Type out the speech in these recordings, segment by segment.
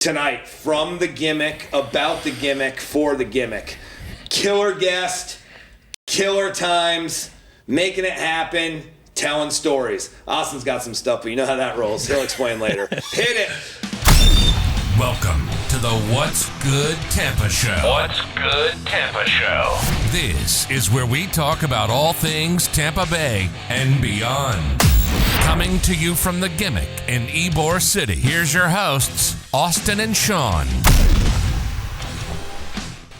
Tonight, from the gimmick, about the gimmick, for the gimmick. Killer guest, killer times, making it happen, telling stories. Austin's got some stuff, but you know how that rolls. He'll explain later. Hit it. Welcome to the What's Good Tampa Show. What's Good Tampa Show. This is where we talk about all things Tampa Bay and beyond. Coming to you from the gimmick in Ybor City, here's your hosts, Austin and Sean.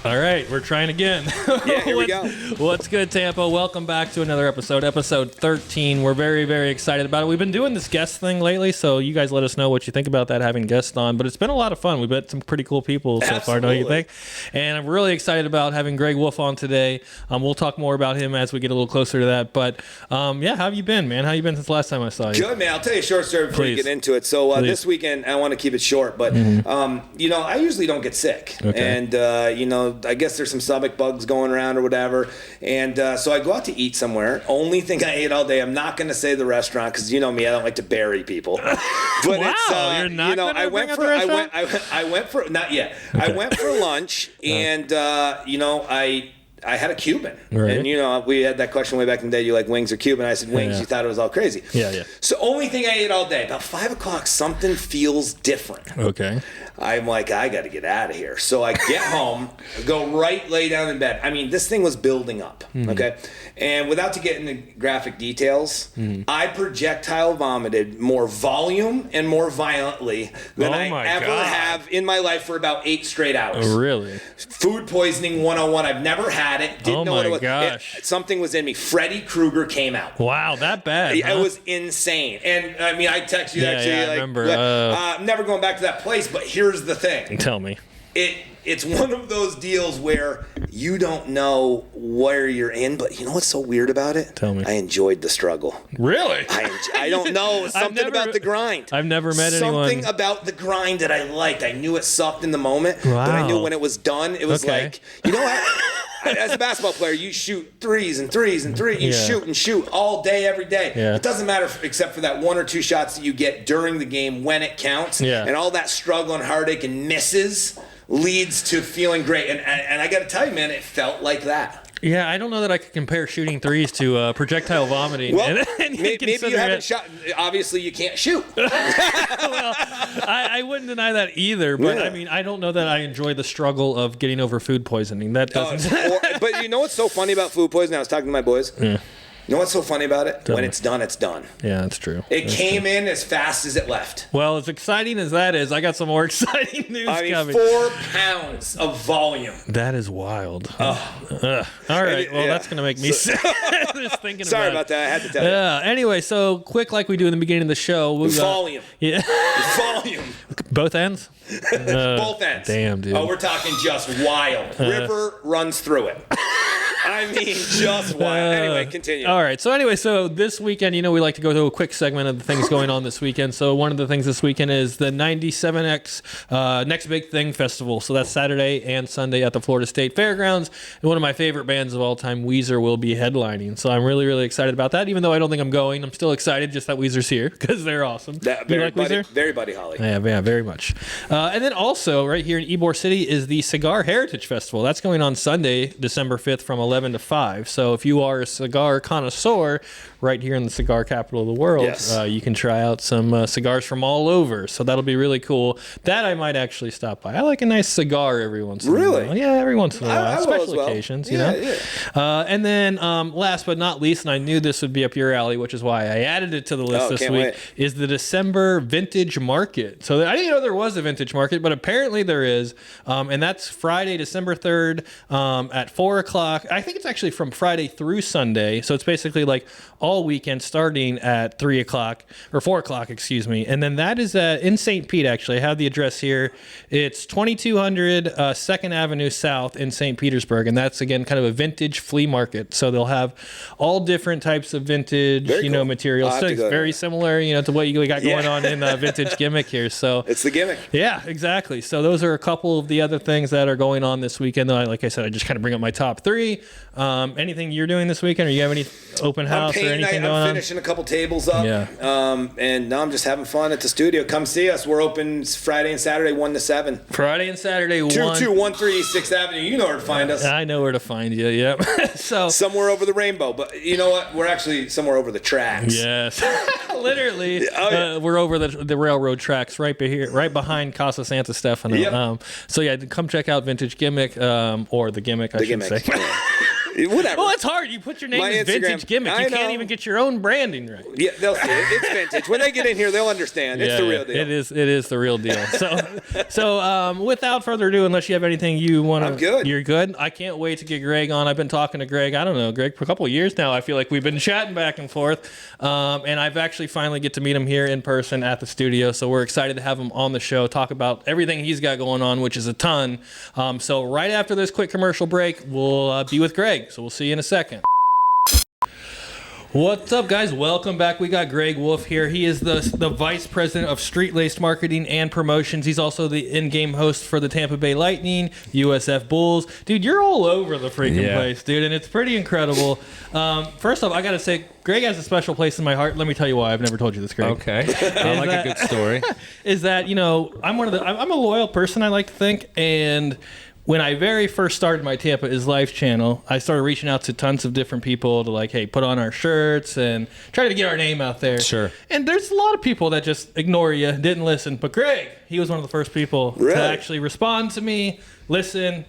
All right, we're trying again. Yeah, here we go. What's good, Tampa? Welcome back to another episode 13. We're very, very excited about it. We've been doing this guest thing lately, so you guys let us know what you think about that, having guests on. But it's been a lot of fun. We've met some pretty cool people so far, don't you think? And I'm really excited about having Greg Wolf on today. We'll talk more about him as we get a little closer to that. But, yeah, how have you been, man? How you been since the last time I saw you? Good, man. I'll tell you a short story before you get into it. So this weekend, I want to keep it short, but, I usually don't get sick. Okay. And, I guess there's some stomach bugs going around or whatever. And so I go out to eat somewhere. Only thing I ate all day, I'm not going to say the restaurant because you know me, I don't like to bury people. But wow, you're not going to bring up the restaurant? I went for, not yet. Okay. I went for lunch and, I had a Cuban. Right. And, we had that question way back in the day, you like wings or Cuban? I said wings. Yeah. You thought it was all crazy. Yeah. So only thing I ate all day, about 5 o'clock, something feels different. Okay. I'm like, I got to get out of here. So I get home, go lay down in bed. I mean, this thing was building up, okay? And without to get into graphic details, I projectile vomited more volume and more violently than I ever have in my life for about 8 straight hours. Oh, really? Food poisoning 101. I've never had it. Didn't know what it was. Gosh. Something was in me. Freddy Krueger came out. Wow, that bad. It was insane. And I mean, I texted you actually. Yeah, I remember. I'm never going back to that place, but here's the thing. Tell me. It's one of those deals where you don't know where you're in, but you know what's so weird about it? Tell me. I enjoyed the struggle. Really? I don't know. Something about the grind. I've never met anyone. Something about the grind that I liked. I knew it sucked in the moment, wow. but I knew when it was done, it was like, you know what? As a basketball player, you shoot threes and threes and threes. You shoot and shoot all day, every day. Yeah. It doesn't matter except for that 1 or 2 shots that you get during the game when it counts. Yeah. And all that struggle and heartache and misses leads to feeling great. And I got to tell you, man, it felt like that. Yeah, I don't know that I could compare shooting threes to projectile vomiting. Well, maybe you haven't shot. Obviously, you can't shoot. Well, I wouldn't deny that either. But I mean, I don't know that I enjoy the struggle of getting over food poisoning. That doesn't. But you know what's so funny about food poisoning? I was talking to my boys. Yeah. You know what's so funny about it? When it's done, it's done. Yeah, that's true. It came in as fast as it left. Well, as exciting as that is, I got some more exciting news coming. 4 pounds of volume. That is wild. All right. Well, that's going to make me sick. Just thinking Sorry about that. I had to tell you. Yeah. Anyway, so quick like we do in the beginning of the show. Volume. Yeah. Volume. Both ends? Both ends. Damn, dude. Oh, we're talking just wild. River runs through it. I mean, just wild. Anyway, continue. All right. So this weekend, we like to go through a quick segment of the things going on this weekend. So one of the things this weekend is the 97X Next Big Thing Festival. So that's Saturday and Sunday at the Florida State Fairgrounds. And one of my favorite bands of all time, Weezer, will be headlining. So I'm really, really excited about that. Even though I don't think I'm going, I'm still excited just that Weezer's here because they're awesome. You like Weezer? Very Buddy Holly. Yeah, very much. And then also right here in Ybor City is the Cigar Heritage Festival. That's going on Sunday, December 5th from 11 to 5. So if you are a cigar connoisseur right here in the cigar capital of the world, yes. You can try out some cigars from all over. So that'll be really cool. That I might actually stop by. I like a nice cigar every once in a while. Really? Yeah, every once in a while. Special as occasions, Yeah. And then last but not least, and I knew this would be up your alley, which is why I added it to the list this week, wait. is the December Vintage Market. So I didn't know there was a Vintage Market, but apparently there is. And that's Friday, December 3rd at 4 o'clock. I think it's actually from Friday through Sunday. So it's basically like all weekend starting at 3 o'clock or 4 o'clock, excuse me. And then that is in St. Pete, actually. I have the address here. It's 2200 2nd Avenue South in St. Petersburg. And that's, again, kind of a vintage flea market. So they'll have all different types of vintage, cool. materials. So it's very similar, to what you got going on in the vintage gimmick here. So it's the gimmick. Yeah, exactly. So those are a couple of the other things that are going on this weekend. Like I said, I just kind of bring up my top 3. Anything you're doing this weekend, or you have any open house or anything? anything I'm going finishing a couple tables up. Yeah. And now I'm just having fun at the studio. Come see us. We're open Friday and Saturday, 1 to 7. Friday and Saturday, 2213 6th Avenue. You know where to find us. I know where to find you. Yep. So somewhere over the rainbow, but you know what? We're actually somewhere over the tracks. Yes. Literally, yeah. we're over the railroad tracks right behind Casa Santa Stefano. Yep. So yeah, come check out Vintage Gimmick, or the Gimmick, I should say. Whatever. Well, it's hard. You put your name as Vintage Gimmick. You can't even get your own branding right. Yeah, they'll see it. It's vintage. When they get in here, they'll understand. It's the real deal. It is the real deal. So without further ado, unless you have anything you want to... I'm good. You're good? I can't wait to get Greg on. I've been talking to Greg, I don't know, Greg, for a couple of years now. I feel like we've been chatting back and forth. And I've actually finally get to meet him here in person at the studio. So we're excited to have him on the show, talk about everything he's got going on, which is a ton. So right after this quick commercial break, we'll be with Greg. So we'll see you in a second. What's up, guys? Welcome back. We got Greg Wolf here. He is the Vice President of Street Laced Marketing and Promotions. He's also the in-game host for the Tampa Bay Lightning, USF Bulls. Dude, you're all over the freaking place, dude, and it's pretty incredible. First off, I got to say, Greg has a special place in my heart. Let me tell you why. I've never told you this, Greg. Okay. I like a good story. Is that, I'm a loyal person, I like to think, and when I very first started my Tampa is Life channel, I started reaching out to tons of different people to hey, put on our shirts and try to get our name out there. Sure. And there's a lot of people that just ignore you, didn't listen. But Greg, he was one of the first people to actually respond to me, listen,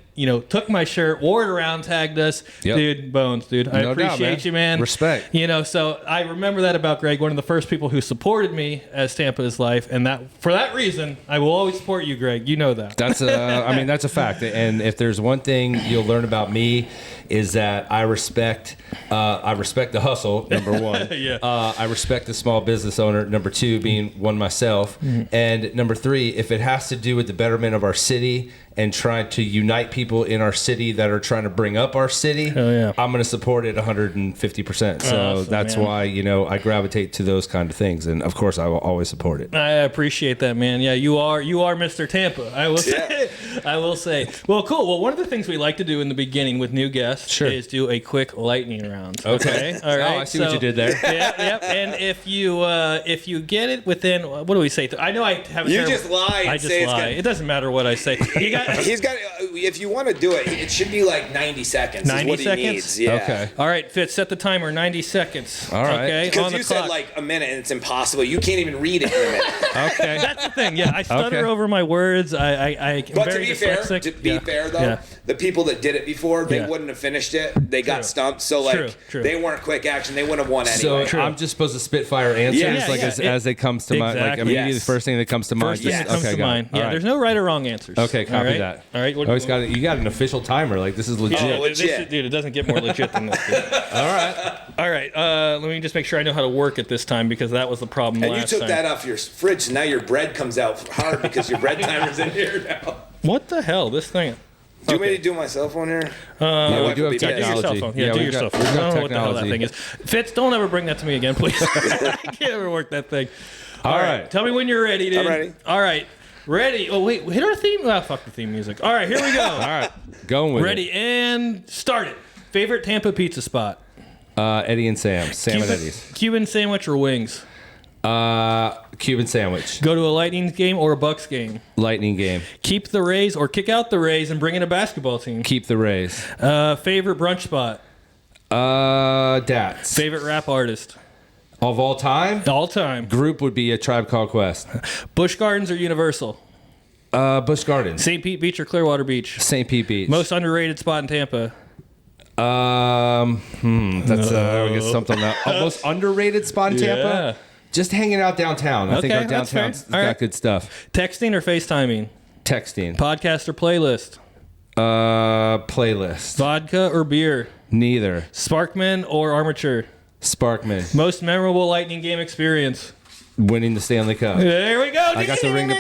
took my shirt, wore it around, tagged us. Yep. Dude, bones, dude. I appreciate you, man. Respect. So I remember that about Greg, one of the first people who supported me as Tampa is Life. And for that reason, I will always support you, Greg. You know that. That's a fact. And if there's one thing you'll learn about me is that I respect the hustle, number one. Yeah. I respect the small business owner, number two, being one myself. Mm-hmm. And number three, if it has to do with the betterment of our city and trying to unite people in our city that are trying to bring up our city, I'm going to support it 150%. So awesome, that's man. why, I gravitate to those kind of things. And of course, I will always support it. I appreciate that, man. Yeah, you are Mr. Tampa. I will say. I will say. Well, cool. Well, one of the things we like to do in the beginning with new guests is do a quick lightning round. Okay. All right. Oh, I see what you did there. Yep. And if you get it within, what do we say? I know I have. You just lie. I just lie. It doesn't matter what I say. He's got. If you want to do it, it should be 90 seconds. 90 is what seconds. He needs. Yeah. Okay. All right, Fitz. Set the timer. 90 seconds. All right. Okay. Because you said a minute, and it's impossible. You can't even read it in a minute. Okay. That's the thing. Yeah, I stutter over my words. I But very to dyslexic. be fair though, the people that did it before, they wouldn't have finished it. They got stumped. So True. they weren't quick action. They wouldn't have won anyway. So I'm just supposed to spitfire answers as they comes to mind. Like immediately the first thing that comes to mind. First thing that comes to mind. All Yeah, right. there's no right or wrong answers. Okay, copy that. All right. You got an official timer. Like this is legit. Oh, legit. Dude, it doesn't get more legit than this. Dude. All right. Let me just make sure I know how to work it this time because that was the problem and last time. you took that off your fridge, so now your bread comes out hard because your bread timer's in here now. What the hell? This thing. Do you want me to do my cell phone here? Yeah, we do have Do your cell technology. phone. Yeah, do your cell phone. I don't know what the hell that thing is. Fitz, don't ever bring that to me again, please. I can't ever work that thing. All right. Tell me when you're ready, dude. I'm ready. All right. Ready. Oh, wait. Hit our theme. Ah, fuck the theme music. All right, here we go. All right, going with Ready and start it. Favorite Tampa pizza spot? Eddie and Sam. Sam and Eddie's. Cuban sandwich or wings? Cuban sandwich. Go to a Lightning game or a Bucks game? Lightning game. Keep the Rays or kick out the Rays and bring in a basketball team? Keep the Rays. Favorite brunch spot? Dats. Favorite rap artist? Of all time? All time. Group would be A Tribe Called Quest. Busch Gardens or Universal? Busch Gardens. St. Pete Beach or Clearwater Beach? St. Pete Beach. Most underrated spot in Tampa? That's I guess something that most underrated spot in Tampa. Just hanging out downtown. I think our downtown's got good stuff. Texting or FaceTiming? Texting. Podcast or playlist? Playlist. Vodka or beer? Neither. Sparkman or Armature? Sparkman. Most memorable Lightning game experience? winning the Stanley Cup. There we go. I got the ring to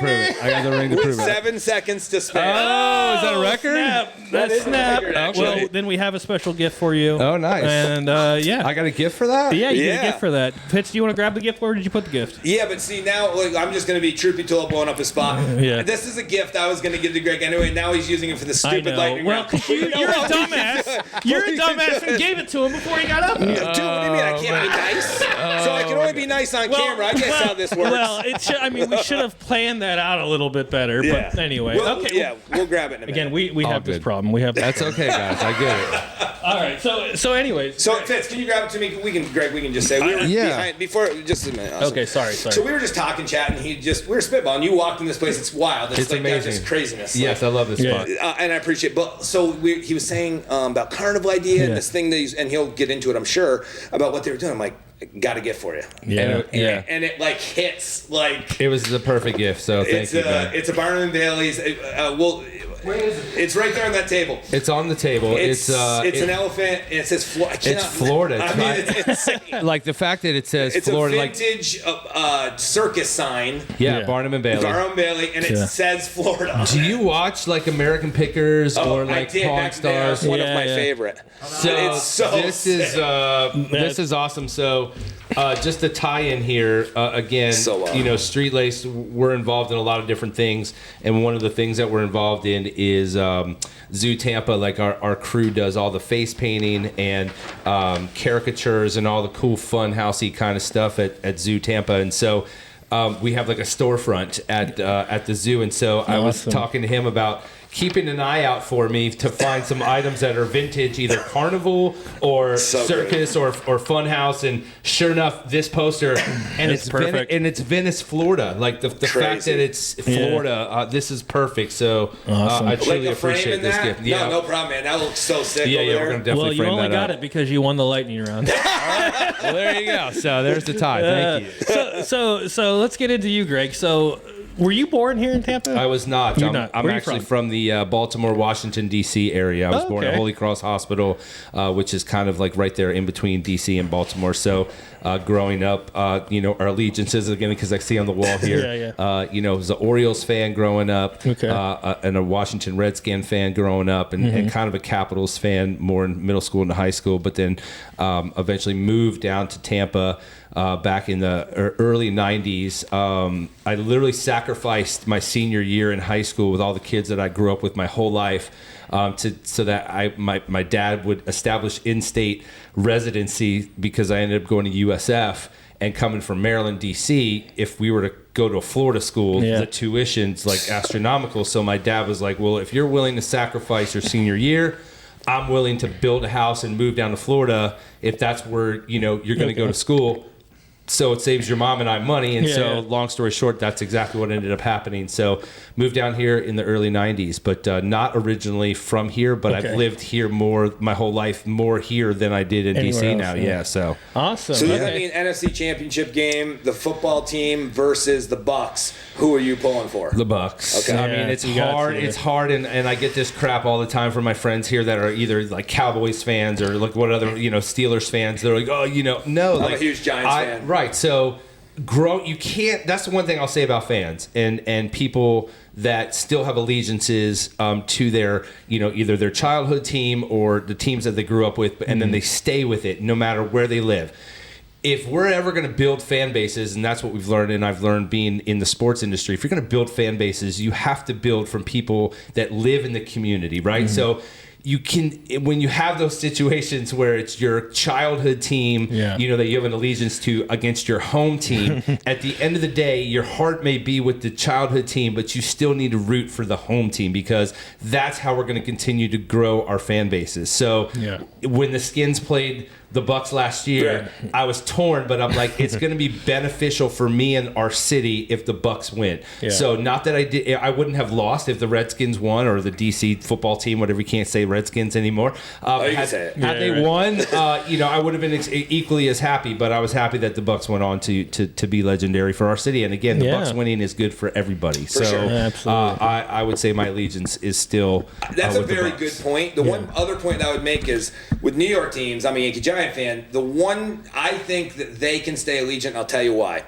prove it. 7 seconds to spare. Oh, is that a record? Snap. That's snap. Well, then we have a special gift for you. Oh, nice. And yeah. I got a gift for that? Yeah, you get a gift for that. Pitch, do you want to grab the gift? Where did you put the gift? Yeah, but see, now I'm just going to be Troopy Tool blowing up his spot. Yeah. This is a gift I was going to give to Greg anyway. Now he's using it for the stupid lightning Well, round. you're a dumbass. You're a dumbass and gave it to him before he got up here. Dude, what do you mean? I can't be nice? So I can only be nice on camera. I guess how this works. Well, we should have planned that out a little bit better. Yeah. But anyway, okay. Yeah, we'll grab it in a minute. Again, we have this good. problem. That's okay, guys. I get it. All right. So anyways. So Fitz, can you grab it to me? Greg, we can just say we were behind before. Just a minute. Okay, sorry. So we were just talking, chatting. We were spitballing. You walked in this place. It's wild. It's like amazing. This craziness. Yes, I love this spot. And I appreciate it. But so he was saying about carnival idea and this thing that and he'll get into it, I'm sure, about what they were doing. I'm like, got a gift for you. Yeah. And it like hits like. It was the perfect gift, so thank you, man. It's a Barnum and Bailey's. Where is it? It's right there on that table. It's on the table. It's an elephant, and it says Florida. It's Florida. I mean, it's insane. Like the fact that it says It's Florida, a vintage circus sign. Yeah, Barnum and Bailey. Barnum and Bailey, and it says Florida. Do you watch like American Pickers or like Pawn Stars? One of my favorite. So, it's so this is awesome. So just to tie in here again, Street Lace, we're involved in a lot of different things, and one of the things that we're involved in is Zoo Tampa. Like our crew does all the face painting and caricatures and all the cool fun housey kind of stuff at Zoo Tampa, and so we have like a storefront at the zoo, and so I was talking to him about keeping an eye out for me to find some items that are vintage, either carnival or circus or fun house. And sure enough, this poster, and it's perfect. And it's Venice, Florida. Like the fact that it's Florida, this is perfect. So I truly appreciate this gift. Yeah, no problem, man. That looks so sick. Yeah, we're gonna definitely frame that up. Well, you only got it because you won the lightning round. Well, there you go. So there's the tie. Thank you. So let's get into you, Greg. So. Were you born here in Tampa? I was not. You're not. I'm actually from the Baltimore, Washington, D.C. area. I was born at Holy Cross Hospital, which is kind of like right there in between D.C. and Baltimore. So growing up, our allegiances, again, because I see on the wall here, was an Orioles fan growing up, and a Washington Redskin fan growing up, and kind of a Capitals fan more in middle school and high school, but then eventually moved down to Tampa back in the early 90s. I literally sacrificed my senior year in high school with all the kids that I grew up with my whole life so that my dad would establish in-state residency, because I ended up going to USF and coming from Maryland, D.C. If we were to go to a Florida school, the tuition's like astronomical. So my dad was like, well, if you're willing to sacrifice your senior year, I'm willing to build a house and move down to Florida if that's where you're going to go to school. So it saves your mom and I money. And long story short, that's exactly what ended up happening. So moved down here in the early 90s, but not originally from here, but I've lived here my whole life, more here than I did in DC now. Yeah. So awesome. So I mean, NFC Championship game, the football team versus the Bucks. Who are you pulling for? The Bucks. Okay. I mean, it's hard. It's hard. And I get this crap all the time from my friends here that are either like Cowboys fans or like what other, Steelers fans. They're like, no. I'm a huge Giants fan. Right. So you can't. That's the one thing I'll say about fans and people that still have allegiances to their, either their childhood team or the teams that they grew up with, and then they stay with it no matter where they live. If we're ever going to build fan bases, and that's what we've learned, and I've learned being in the sports industry, if you're going to build fan bases, you have to build from people that live in the community, right? So you can, when you have those situations where it's your childhood team, that you have an allegiance to against your home team, at the end of the day, your heart may be with the childhood team, but you still need to root for the home team, because that's how we're going to continue to grow our fan bases. So when the Skins played the Bucks last year, I was torn, but I'm like, it's going to be beneficial for me and our city if the Bucks win. So not that I wouldn't have lost if the Redskins won, or the DC football team, whatever, you can't say Redskins anymore. Had they won, I would have been equally as happy, but I was happy that the Bucks went on to be legendary for our city. And again, the Bucks winning is good for everybody. I would say my allegiance is still That's a with the very Bucks. good point. The one other point I would make is with New York teams, I'm a Yankee Giant fan, the one I think that they can stay allegiant, I'll tell you why.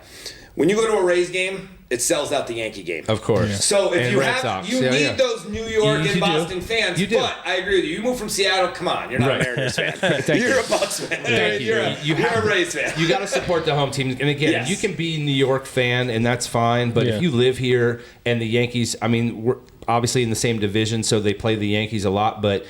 When you go to a Rays game, it sells out the Yankee game. Of course. So if And you Red have, Sox. you need those New York and Boston fans. You do. But I agree with you. You move from Seattle, come on, you're not a Mariners fan. You're a Bucks fan. You're a Rays fan. You got to support the home team. And again, you can be a New York fan, and that's fine. But if you live here and the Yankees, I mean, we're obviously in the same division, so they play the Yankees a lot. But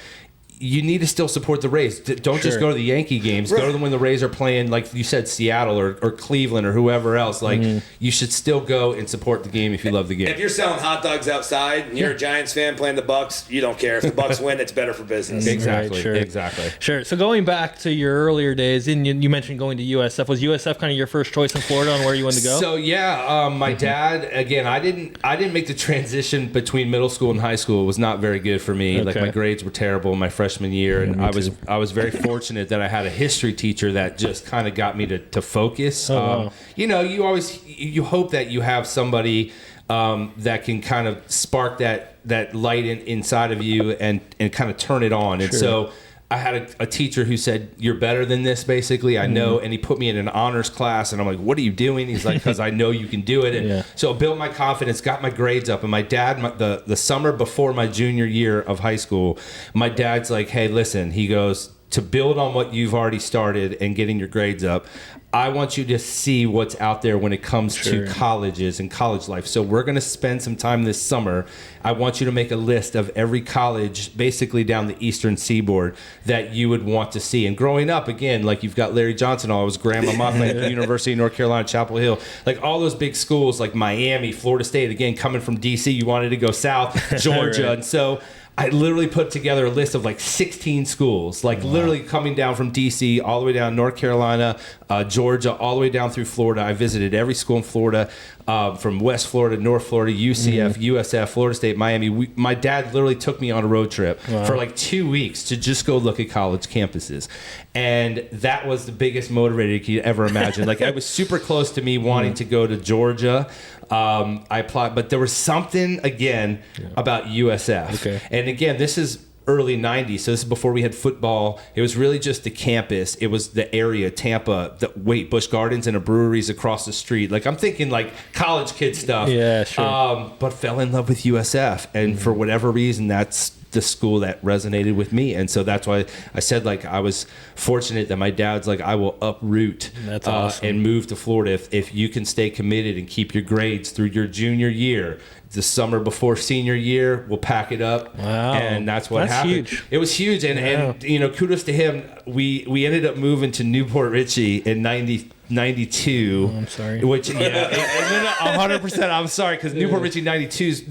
you need to still support the Rays. Don't just go to the Yankee games. Go to them when the Rays are playing, like you said, Seattle or Cleveland or whoever else. Like, you should still go and support the game if you love the game. If you're selling hot dogs outside and you're a Giants fan playing the Bucks, you don't care. If the Bucks win, it's better for business. Exactly. Right, sure. Exactly. Sure. So going back to your earlier days, and you mentioned going to USF. Was USF kind of your first choice in Florida on where you wanted to go? So my dad. Again, I didn't make the transition between middle school and high school. It was not very good for me. Okay. Like, my grades were terrible my freshman year, and I was very fortunate that I had a history teacher that just kind of got me to focus. Wow. You hope that you have somebody that can kind of spark that light inside of you and kind of turn it on. And so I had a teacher who said, "You're better than this," basically. I know. And he put me in an honors class, and I'm like, "What are you doing?" He's like, "Because I know you can do it." And so it built my confidence, got my grades up. And my dad, the summer before my junior year of high school, my dad's like, "Hey, listen," he goes, "to build on what you've already started and getting your grades up, I want you to see what's out there when it comes to colleges and college life. So we're going to spend some time this summer. I want you to make a list of every college basically down the eastern seaboard that you would want to see." And growing up, again, like, you've got Larry Johnson, I was Grandma Motley at the University of North Carolina, Chapel Hill, like all those big schools like Miami, Florida State, again, coming from DC, you wanted to go south, Georgia. And so I literally put together a list of like 16 schools, like literally coming down from DC all the way down North Carolina, Georgia, all the way down through Florida. I visited every school in Florida, from West Florida, North Florida, UCF, USF, Florida State, Miami. My dad literally took me on a road trip for like 2 weeks to just go look at college campuses. And that was the biggest motivator you could ever imagine. Like, it was super close to me wanting to go to Georgia. I applied, but there was something, again, about USF. Okay. And again, this is early 90s, so this is before we had football. It was really just the campus. It was the area, Tampa, Busch Gardens, and a breweries across the street. Like, I'm thinking like college kid stuff. Yeah, sure. But fell in love with USF, and for whatever reason, that's the school that resonated with me. And so that's why I said, like, I was fortunate that my dad's like, "I will uproot That's awesome. and move to Florida if you can stay committed and keep your grades through your junior year. The summer before senior year, we'll pack it up." Wow. And that's what happened. Huge. It was huge. And kudos to him. We ended up moving to Newport Richie in 92. I'm sorry. Which, 100%. I'm sorry, because Newport Richie 92 is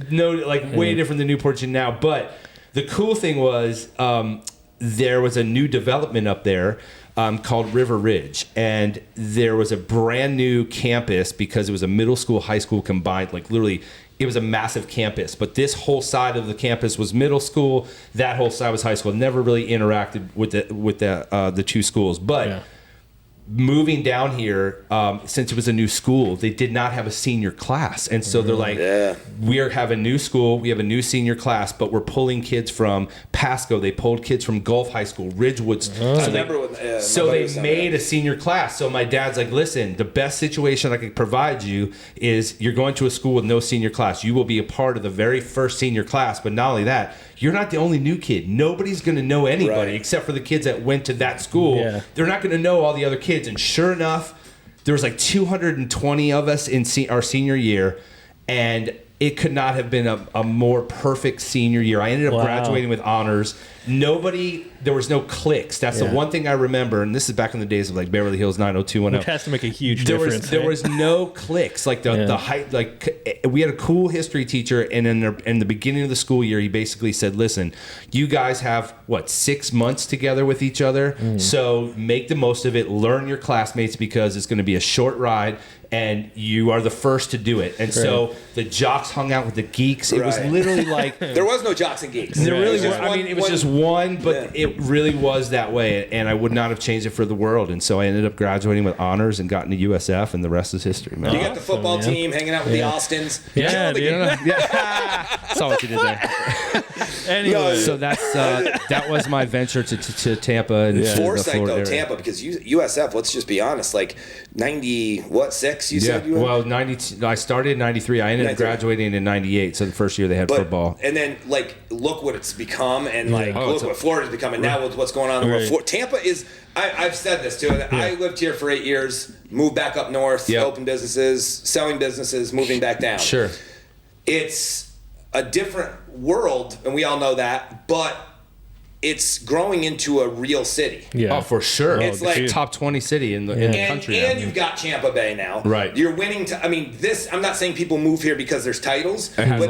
way different than Newport Richie now. But the cool thing was, there was a new development up there called River Ridge, and there was a brand new campus because it was a middle school, high school combined. Like, literally, it was a massive campus. But this whole side of the campus was middle school. That whole side was high school. Never really interacted with the two schools, but. Moving down here, since it was a new school, they did not have a senior class. And so they're like, we have a new school, we have a new senior class, but we're pulling kids from Pasco. They pulled kids from Gulf High School, Ridgewood. So they made a senior class. So my dad's like, "Listen, the best situation I can provide you is you're going to a school with no senior class. You will be a part of the very first senior class. But not only that, you're not the only new kid. Nobody's going to know anybody except for the kids that went to that school. Yeah. They're not going to know all the other kids." And sure enough, there was like 220 of us in our senior year, and it could not have been a more perfect senior year. I ended up graduating with honors. There was no cliques. That's the one thing I remember, and this is back in the days of like Beverly Hills 90210. Which has to make a huge difference. There was no cliques. Like the height. Like, we had a cool history teacher, and in the beginning of the school year, he basically said, "Listen, you guys have 6 months together with each other, so make the most of it. Learn your classmates because it's going to be a short ride." And you are the first to do it. And so the jocks hung out with the geeks. It was literally like... There was no jocks and geeks. There really was. I mean, it was just one, but it really was that way, and I would not have changed it for the world. And so I ended up graduating with honors and got into USF, and the rest is history, man. You got the football team hanging out with the Austins. Yeah, Saw what you did there. Anyway, so that was my venture to Tampa and foresight though, Tampa, because USF. Let's just be honest. Like 96. You said you were? Well, 90. I started in 93. I ended up graduating in 98. So the first year they had football. And then look what it's become, and look what Florida's becoming now with what's going on. Tampa is. I've said this too. I lived here for 8 years. Moved back up north. Open businesses, selling businesses, moving back down. Sure. It's a different world, and we all know that, but it's growing into a real city. Yeah. Oh, for sure. It's like top 20 city in the country. And you've got Tampa Bay now. Right. You're winning. I'm not saying people move here because there's titles, but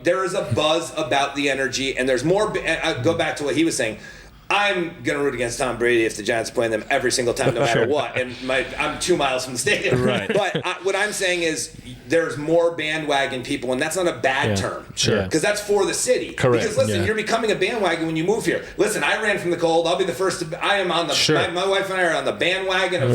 there is a buzz about the energy, and there's more. I go back to what he was saying. I'm going to root against Tom Brady if the Giants are playing them every single time, no matter what. And I'm 2 miles from the stadium. Right. But what I'm saying is there's more bandwagon people, and that's not a bad term. Sure. Because that's for the city. Correct. Because listen, you're becoming a bandwagon when you move here. Listen, I ran from the cold. I'll be the first to. I am on the. My wife and I are on the bandwagon of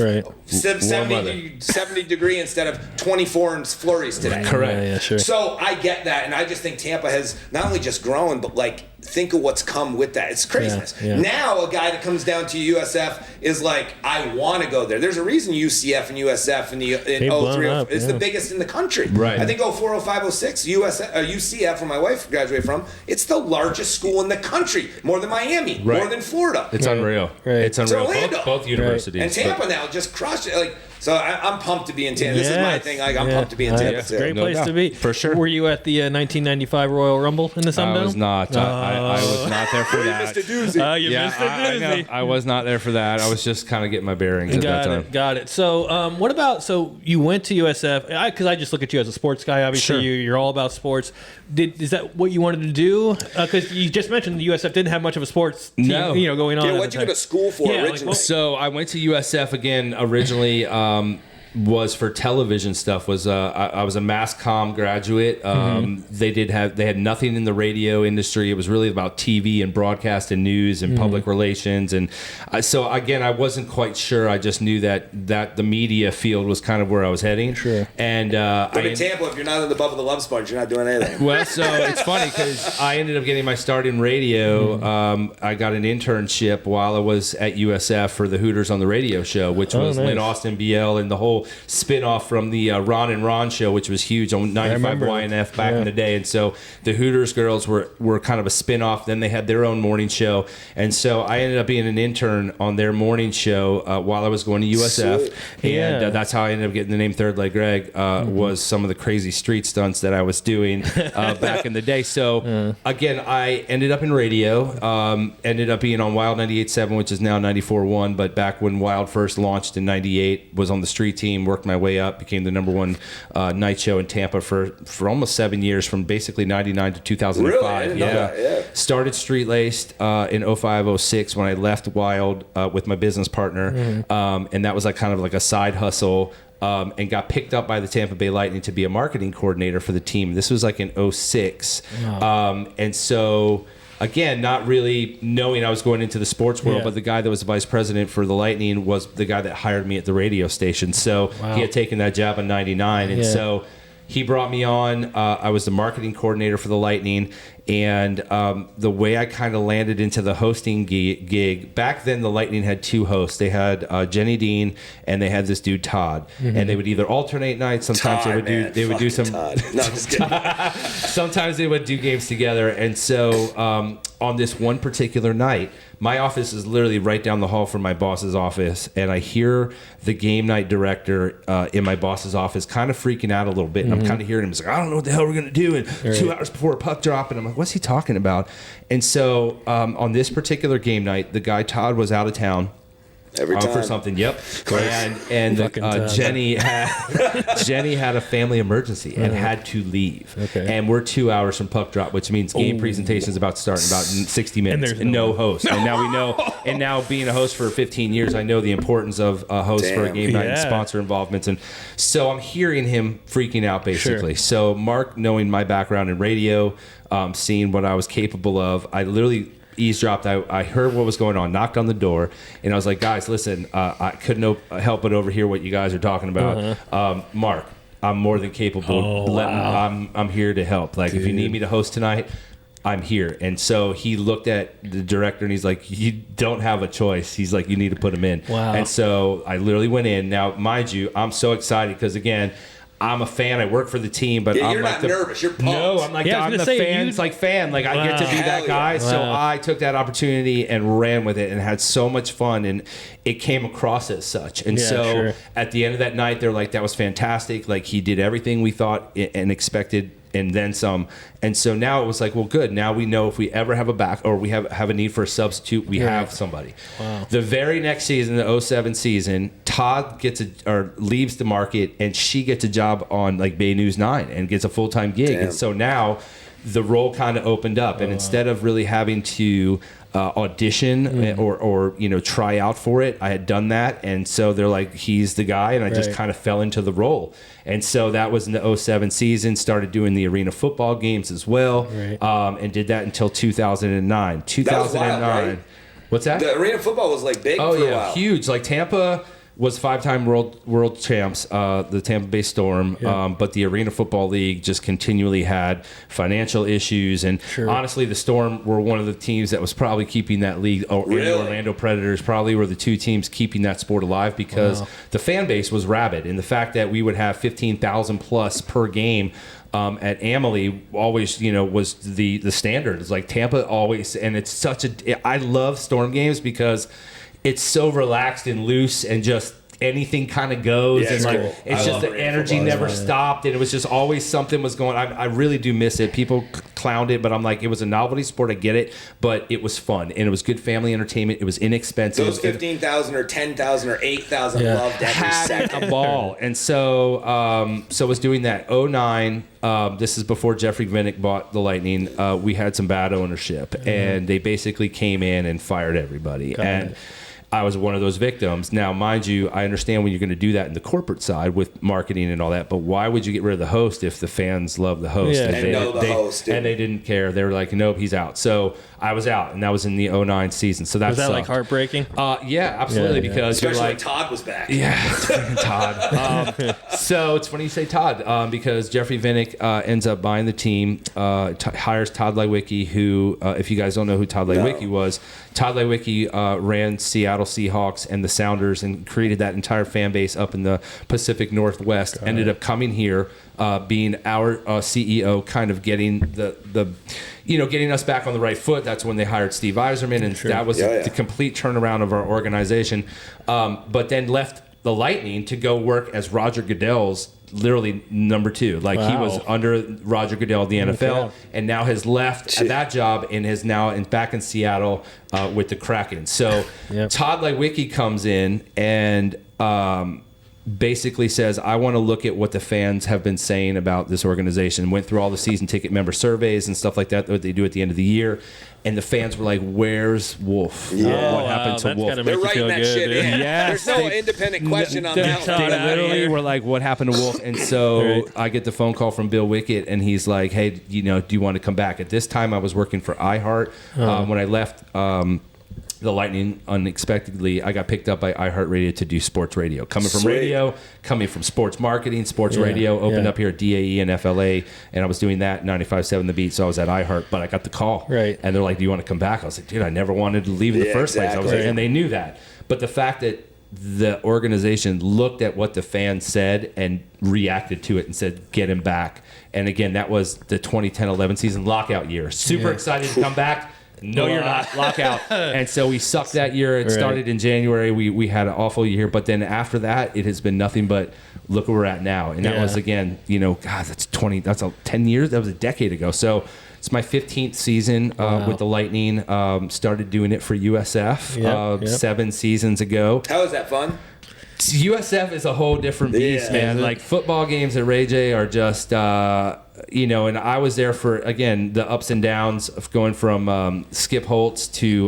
70 degree instead of 24 and flurries today. Correct. Yeah, sure. So I get that, and I just think Tampa has not only just grown, but think of what's come with that. It's craziness. Yeah. Now a guy that comes down to USF is like, I want to go there. There's a reason UCF and USF in 03, it's the biggest in the country. Right. I think 04, 05, 06, UCF, where my wife graduated from, it's the largest school in the country, more than Miami, more than Florida. It's unreal. Right. It's unreal. Orlando. Both universities. And Tampa now just crushed it. So I'm pumped to be in Tampa. This is my thing. I'm pumped to be in Tampa. It's a great place to be. For sure. Were you at the 1995 Royal Rumble in the Sun Dome? I was not. I was not there for that. You missed a doozy. You missed a doozy. I was not there for that. I was just kind of getting my bearings at that time. Got it. So what about, so you went to USF, because I just look at you as a sports guy, obviously. Sure. You're all about sports. Is that what you wanted to do? Because you just mentioned the USF didn't have much of a sports team going on. Yeah, what'd you go to school for originally? So I went to USF again originally. Was for television stuff. I was a mass comm graduate. They had nothing in the radio industry. It was really about TV and broadcast and news and public relations. And so again, I wasn't quite sure. I just knew that the media field was kind of where I was heading. Sure. And but in Tampa, if you're not in the Bubba the Love Sponge, you're not doing anything. Well, so it's funny because I ended up getting my start in radio. I got an internship while I was at USF for the Hooters on the Radio show, which was Lynn Austin, BL, and the whole spin-off from the Ron and Ron show, which was huge on 95 YNF back in the day. And so the Hooters girls were kind of a spin-off. Then they had their own morning show. And so I ended up being an intern on their morning show while I was going to USF. Sweet. And that's how I ended up getting the name Third Leg Greg, was some of the crazy street stunts that I was doing back in the day. So again, I ended up in radio, ended up being on Wild 98.7, which is now 94.1. But back when Wild first launched in 98, was on the street team, worked my way up, became the number one night show in Tampa for almost 7 years, from basically 99 to 2005. Really? I didn't know that. Yeah. Started Street Laced in 05, 06 when I left Wild with my business partner. And that was kind of like a side hustle. And got picked up by the Tampa Bay Lightning to be a marketing coordinator for the team. This was in 06. Wow. And so, again, not really knowing I was going into the sports world, but the guy that was the vice president for the Lightning was the guy that hired me at the radio station. So he had taken that job in 99. And so he brought me on. I was the marketing coordinator for the Lightning. And the way I kind of landed into the hosting gig, back then the Lightning had two hosts. They had Jenny Dean and they had this dude Todd, and they would either alternate nights. Sometimes Todd, they would do some. Todd. No, I'm just kidding. Sometimes they would do games together, and so on this one particular night, my office is literally right down the hall from my boss's office, and I hear the game night director in my boss's office kind of freaking out a little bit, and I'm kind of hearing him. He's like, I don't know what the hell we're gonna do, and 2 hours before a puck drop, and I'm like, what's he talking about? And so on this particular game night, the guy Todd was out of town. Every time. For something, yep. And Jenny had a family emergency and had to leave. Okay. And we're 2 hours from puck drop, which means game presentation is about to start in about 60 minutes. And no host. And now we know. And now being a host for 15 years, I know the importance of a host for a game night and sponsor involvements. And so I'm hearing him freaking out, basically. Sure. So Mark, knowing my background in radio, seeing what I was capable of, I literally eavesdropped. I heard what was going on, knocked on the door, and I was like, guys, listen, I couldn't help but overhear what you guys are talking about. Mark, I'm more than capable. I'm here to help. Like, if you need me to host tonight, I'm here. And so he looked at the director and he's like, you don't have a choice. He's like, you need to put him in. Wow. And so I literally went in. Now, mind you, I'm so excited because, again, I'm a fan. I work for the team, but I'm you're like not nervous. You're pumped. No, I'm like I'm the fans, like fan. Like I get to be that guy. Yeah. So I took that opportunity and ran with it and had so much fun, and it came across as such. And at the end of that night, they're like, that was fantastic. Like he did everything we thought and expected, and then some. And so now it was like, well, good. Now we know if we ever have a back or we have a need for a substitute, we have somebody. Wow. The very next season, the 07 season, Todd leaves the market, and she gets a job on like Bay News 9 and gets a full-time gig. Damn. And so now the role kind of opened up, and instead of really having to audition or try out for it, I had done that, and so they're like, he's the guy, and I just kind of fell into the role. And so that was in the 07 season. Started doing the arena football games as well, and did that until 2009. 2009. That was wild, right? What's that? The arena football was like big for a while. Huge. Like Tampa was 5-time world champs, the Tampa Bay Storm, but the Arena Football League just continually had financial issues, and honestly, the Storm were one of the teams that was probably keeping that league. And the Orlando Predators probably were the two teams keeping that sport alive because the fan base was rabid, and the fact that we would have 15,000 plus per game. At Amalie always, was the standard. It's like Tampa always, and it's I love Storm games because it's so relaxed and loose and just anything kind of goes. Yeah, and like cool. it's just the energy never stopped, and it was just always something was going on. I really do miss it. People clowned it, but I'm like, it was a novelty sport. I get it, but it was fun and it was good family entertainment. It was inexpensive. Those 15,000 or 10,000 or 8,000 loved every second. A ball. And so I was doing that 09. This is before Jeffrey Vinnick bought the Lightning. We had some bad ownership, and they basically came in and fired everybody. I was one of those victims. Now, mind you, I understand when you're going to do that in the corporate side with marketing and all that, but why would you get rid of the host if the fans love the host? Yeah. And know the host. And they didn't care. They were like, nope, he's out. So I was out, and that was in the 09 season. So was that like heartbreaking? Yeah, absolutely. Because especially you're when Todd was back. Yeah, Todd. So it's funny you say Todd because Jeffrey Vinnick ends up buying the team, hires Todd Liewicki, who, if you guys don't know who Todd Liewicki was, Todd Liewicki ran Seattle Seahawks and the Sounders and created that entire fan base up in the Pacific Northwest. Ended up coming here, being our CEO, kind of getting getting us back on the right foot. That's when they hired Steve Yzerman, and that was the complete turnaround of our organization. But then left the Lightning to go work as Roger Goodell's literally number 2. Like he was under Roger Goodell at the NFL, and now has left that job and is now back in Seattle with the Kraken. So Todd Liewicki comes in and basically says, I want to look at what the fans have been saying about this organization. Went through all the season ticket member surveys and stuff like that they do at the end of the year. And the fans were like, where's Wolf? Yeah. What happened to Wolf? They're writing that shit in. Yes, There's no independent question on that one. They literally were like, what happened to Wolf? And so I get the phone call from Bill Wickett, and he's like, hey, do you want to come back? At this time, I was working for iHeart. When I left the Lightning, unexpectedly, I got picked up by iHeartRadio to do sports radio. Coming from radio, coming from sports marketing, sports radio, opened up here at DAE and FLA, and I was doing that 95.7 The Beat, so I was at iHeart, but I got the call. Right. And they're like, do you want to come back? I was like, dude, I never wanted to leave in the first place. I was like, and they knew that. But the fact that the organization looked at what the fans said and reacted to it and said, get him back. And again, that was the 2010-11 season lockout year. Super excited to come back. No, you're not. Lockout. And so we sucked that year. It started in January. We had an awful year. But then after that, it has been nothing but look where we're at now. And that was, again, God, that's 10 years. That was a decade ago. So it's my 15th season with the Lightning. Started doing it for USF 7 seasons ago. How is that fun? USF is a whole different beast, man. Like football games at Ray J are just and I was there for, again, the ups and downs of going from Skip Holtz to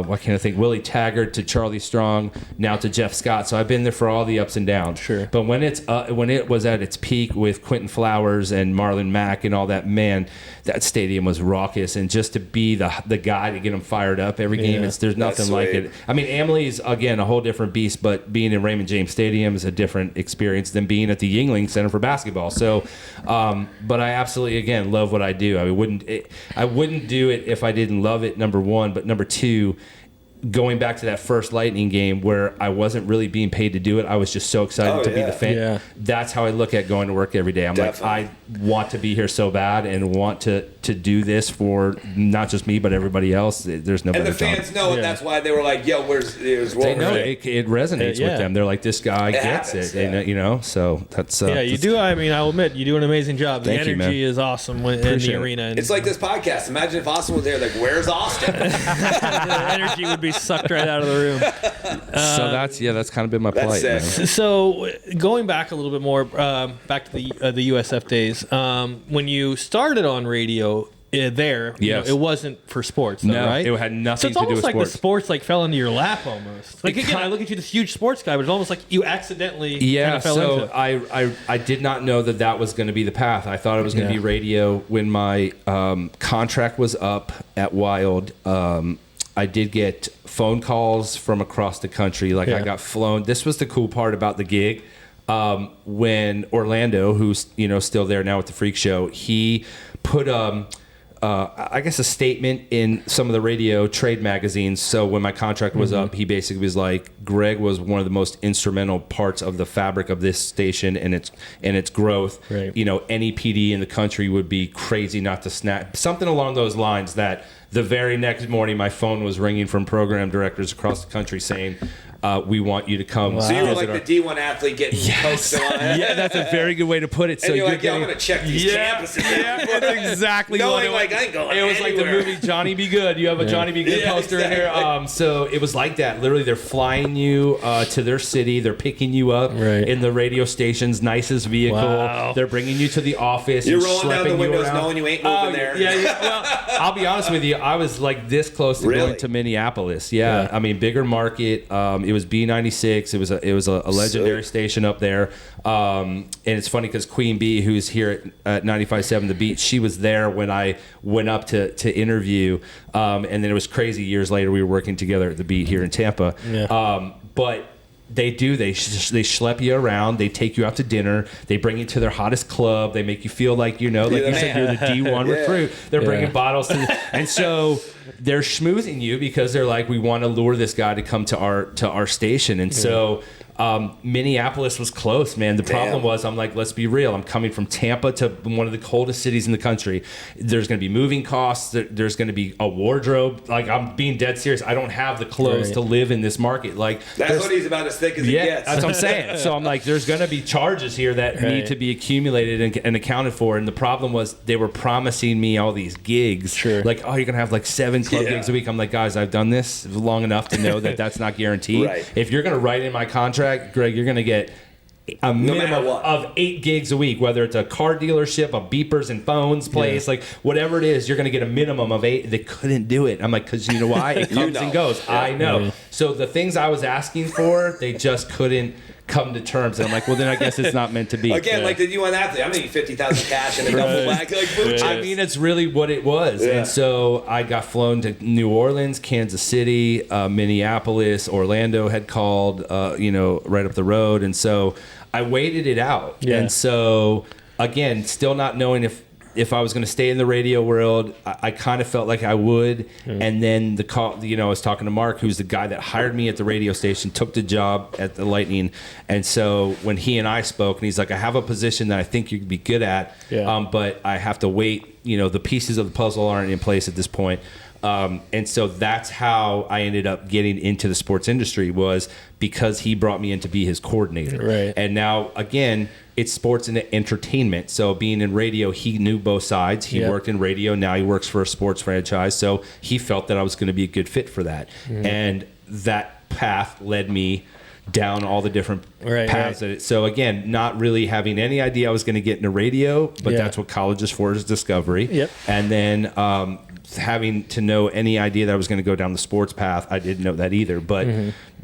what can I think, Willie Taggart to Charlie Strong, now to Jeff Scott. So I've been there for all the ups and downs. Sure. But when it was at its peak with Quentin Flowers and Marlon Mack and all that, man, that stadium was raucous. And just to be the guy to get them fired up every game, there's nothing like it. I mean, Amelie's, again, a whole different beast, but being in Raymond James Stadium is a different experience than being at the Yuengling Center for basketball. So, but I absolutely, again, love what I do. I wouldn't do it if I didn't love it, number one. But number two, going back to that first Lightning game where I wasn't really being paid to do it, I was just so excited to be the fan. Yeah. That's how I look at going to work every day. I'm Definitely. like, I want to be here so bad and want to do this for not just me, but everybody else. There's no And better the fans job. know it. That's why they were like, yo, where's They know it resonates Yeah. with them. They're like, this guy gets happens, it. And, so that's... you do. I mean, I'll admit, you do an amazing job. The Thank you, energy man. is awesome in Appreciate the it. arena. And It's like this podcast. Imagine if Austin was there. Like, where's Austin? the energy would be sucked right out of the room. so that's kind of been my That's plight. sick. Man. So going back a little bit more, back to the USF days, when you started on radio there, Yes. it wasn't for sports, though, No, right? it had nothing so to do with it's almost like sports. the sports like fell into your lap almost. Like again, I look at you, this huge sports guy, but it's almost like you accidentally kind of fell into it. I did not know that was going to be the path. I thought it was going to be radio. When my contract was up at Wild, I did get phone calls from across the country. Like I got flown. This was the cool part about the gig. When Orlando, who's still there now with the Freak Show, he put I guess a statement in some of the radio trade magazines. So when my contract was up, he basically was like, Greg was one of the most instrumental parts of the fabric of this station and its growth. Right. Any PD in the country would be crazy not to snap something along those lines. That the very next morning, my phone was ringing from program directors across the country saying, we want you to come. So you were visit like our- the D1 athlete getting posted on it. Yeah, that's a very good way to put it. And So you're like, yo, getting- I'm going to check these campuses. that's exactly what Knowing it like was. I ain't going It was like the anywhere. movie Johnny Be Good. You have a Johnny Be Good Yeah, poster in exactly. here. So it was like that. Literally, they're flying you to their city. They're picking you up in the radio station's nicest vehicle. Wow. They're bringing you to the office. You're and rolling down schlepping the you windows around. knowing you ain't moving there. Yeah. Well, I'll be honest with you. I was like this close to Really? going to Minneapolis. Yeah. I mean, bigger market. It was B96. It was a legendary station up there. And it's funny because Queen Bee, who's here at 95.7 The Beat, she was there when I went up to interview. And then it was crazy. Years later, we were working together at The Beat here in Tampa. Yeah. But they schlep you around. They take you out to dinner. They bring you to their hottest club. They make you feel like, like you said, you're the D1 recruit. They're bringing bottles to and so they're schmoozing you because they're like, we want to lure this guy to come to our station. And so Minneapolis was close, man. The problem was, I'm like, let's be real. I'm coming from Tampa to one of the coldest cities in the country. There's going to be moving costs. There's going to be a wardrobe. Like, I'm being dead serious. I don't have the clothes to live in this market. Like, That's what he's about as thick as he gets. that's what I'm saying. So I'm like, there's going to be charges here that need to be accumulated and accounted for. And the problem was they were promising me all these gigs. Sure. Like, oh, you're going to have like 7 club gigs a week. I'm like, guys, I've done this long enough to know that that's not guaranteed. Right. If you're going to write in my contract, Greg, you're going to get a minimum what. of 8 gigs a week, whether it's a car dealership, a beepers and phones place, like whatever it is, you're going to get a minimum of 8. They couldn't do it. I'm like, because you know why? It comes and goes. Yeah. I know. So the things I was asking for, they just couldn't come to terms. And I'm like, well, then I guess it's not meant to be. Again, like the D1 athlete, I'm making 50,000 cash in a double black. Like, blue I mean, it's really what it was. Yeah. And so I got flown to New Orleans, Kansas City, Minneapolis, Orlando had called, right up the road. And so I waited it out. Yeah. And so, again, still not knowing if I was going to stay in the radio world, I kind of felt like I would. And then the call, I was talking to Mark, who's the guy that hired me at the radio station, took the job at the Lightning. And so when he and I spoke, and he's like, I have a position that I think you'd be good at, but I have to wait. The pieces of the puzzle aren't in place at this point. And so that's how I ended up getting into the sports industry, was because he brought me in to be his coordinator. Right. And now, again, it's sports and entertainment. So being in radio, he knew both sides. He worked in radio. Now he works for a sports franchise. So he felt that I was going to be a good fit for that. And that path led me down all the different paths. Right. So again, not really having any idea I was going to get into radio, but Yeah. that's what college is for, is discovery. Yep. And then having to know any idea that I was going to go down the sports path, I didn't know that either. But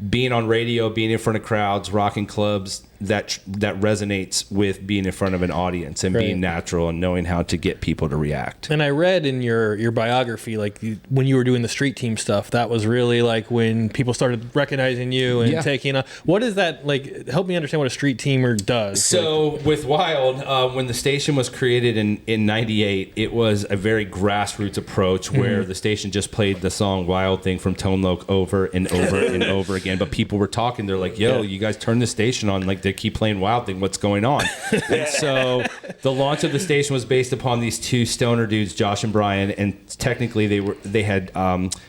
being on radio, being in front of crowds, rocking clubs, that resonates with being in front of an audience and being natural and knowing how to get people to react. And I read in your biography, like when you were doing the street team stuff, that was really like when people started recognizing you and taking a. What is that like? Help me understand what a street teamer does. So with Wild, when the station was created in '98, it was a very grassroots approach where the station just played the song "Wild Thing" from Tone Loc over and over and over again. But people were talking. They're like, "Yo, you guys turn the station on. Like they keep playing Wild Thing. What's going on?" And so the launch of the station was based upon these two stoner dudes, Josh and Brian, and technically they had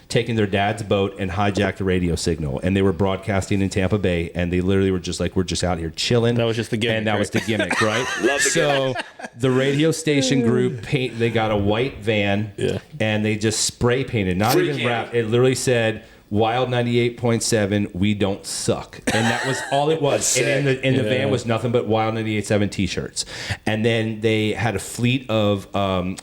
taken their dad's boat and hijacked a radio signal, and they were broadcasting in Tampa Bay, and they literally were just like, "We're just out here chilling." That was just the gimmick, and that was the gimmick, right? Love the So the radio station group they got a white van, and they just spray painted, not Free even candy. wrapped. It literally said Wild 98.7, we don't suck. And that was all it was. And in the van was nothing but Wild 98.7 t-shirts. And then they had a fleet of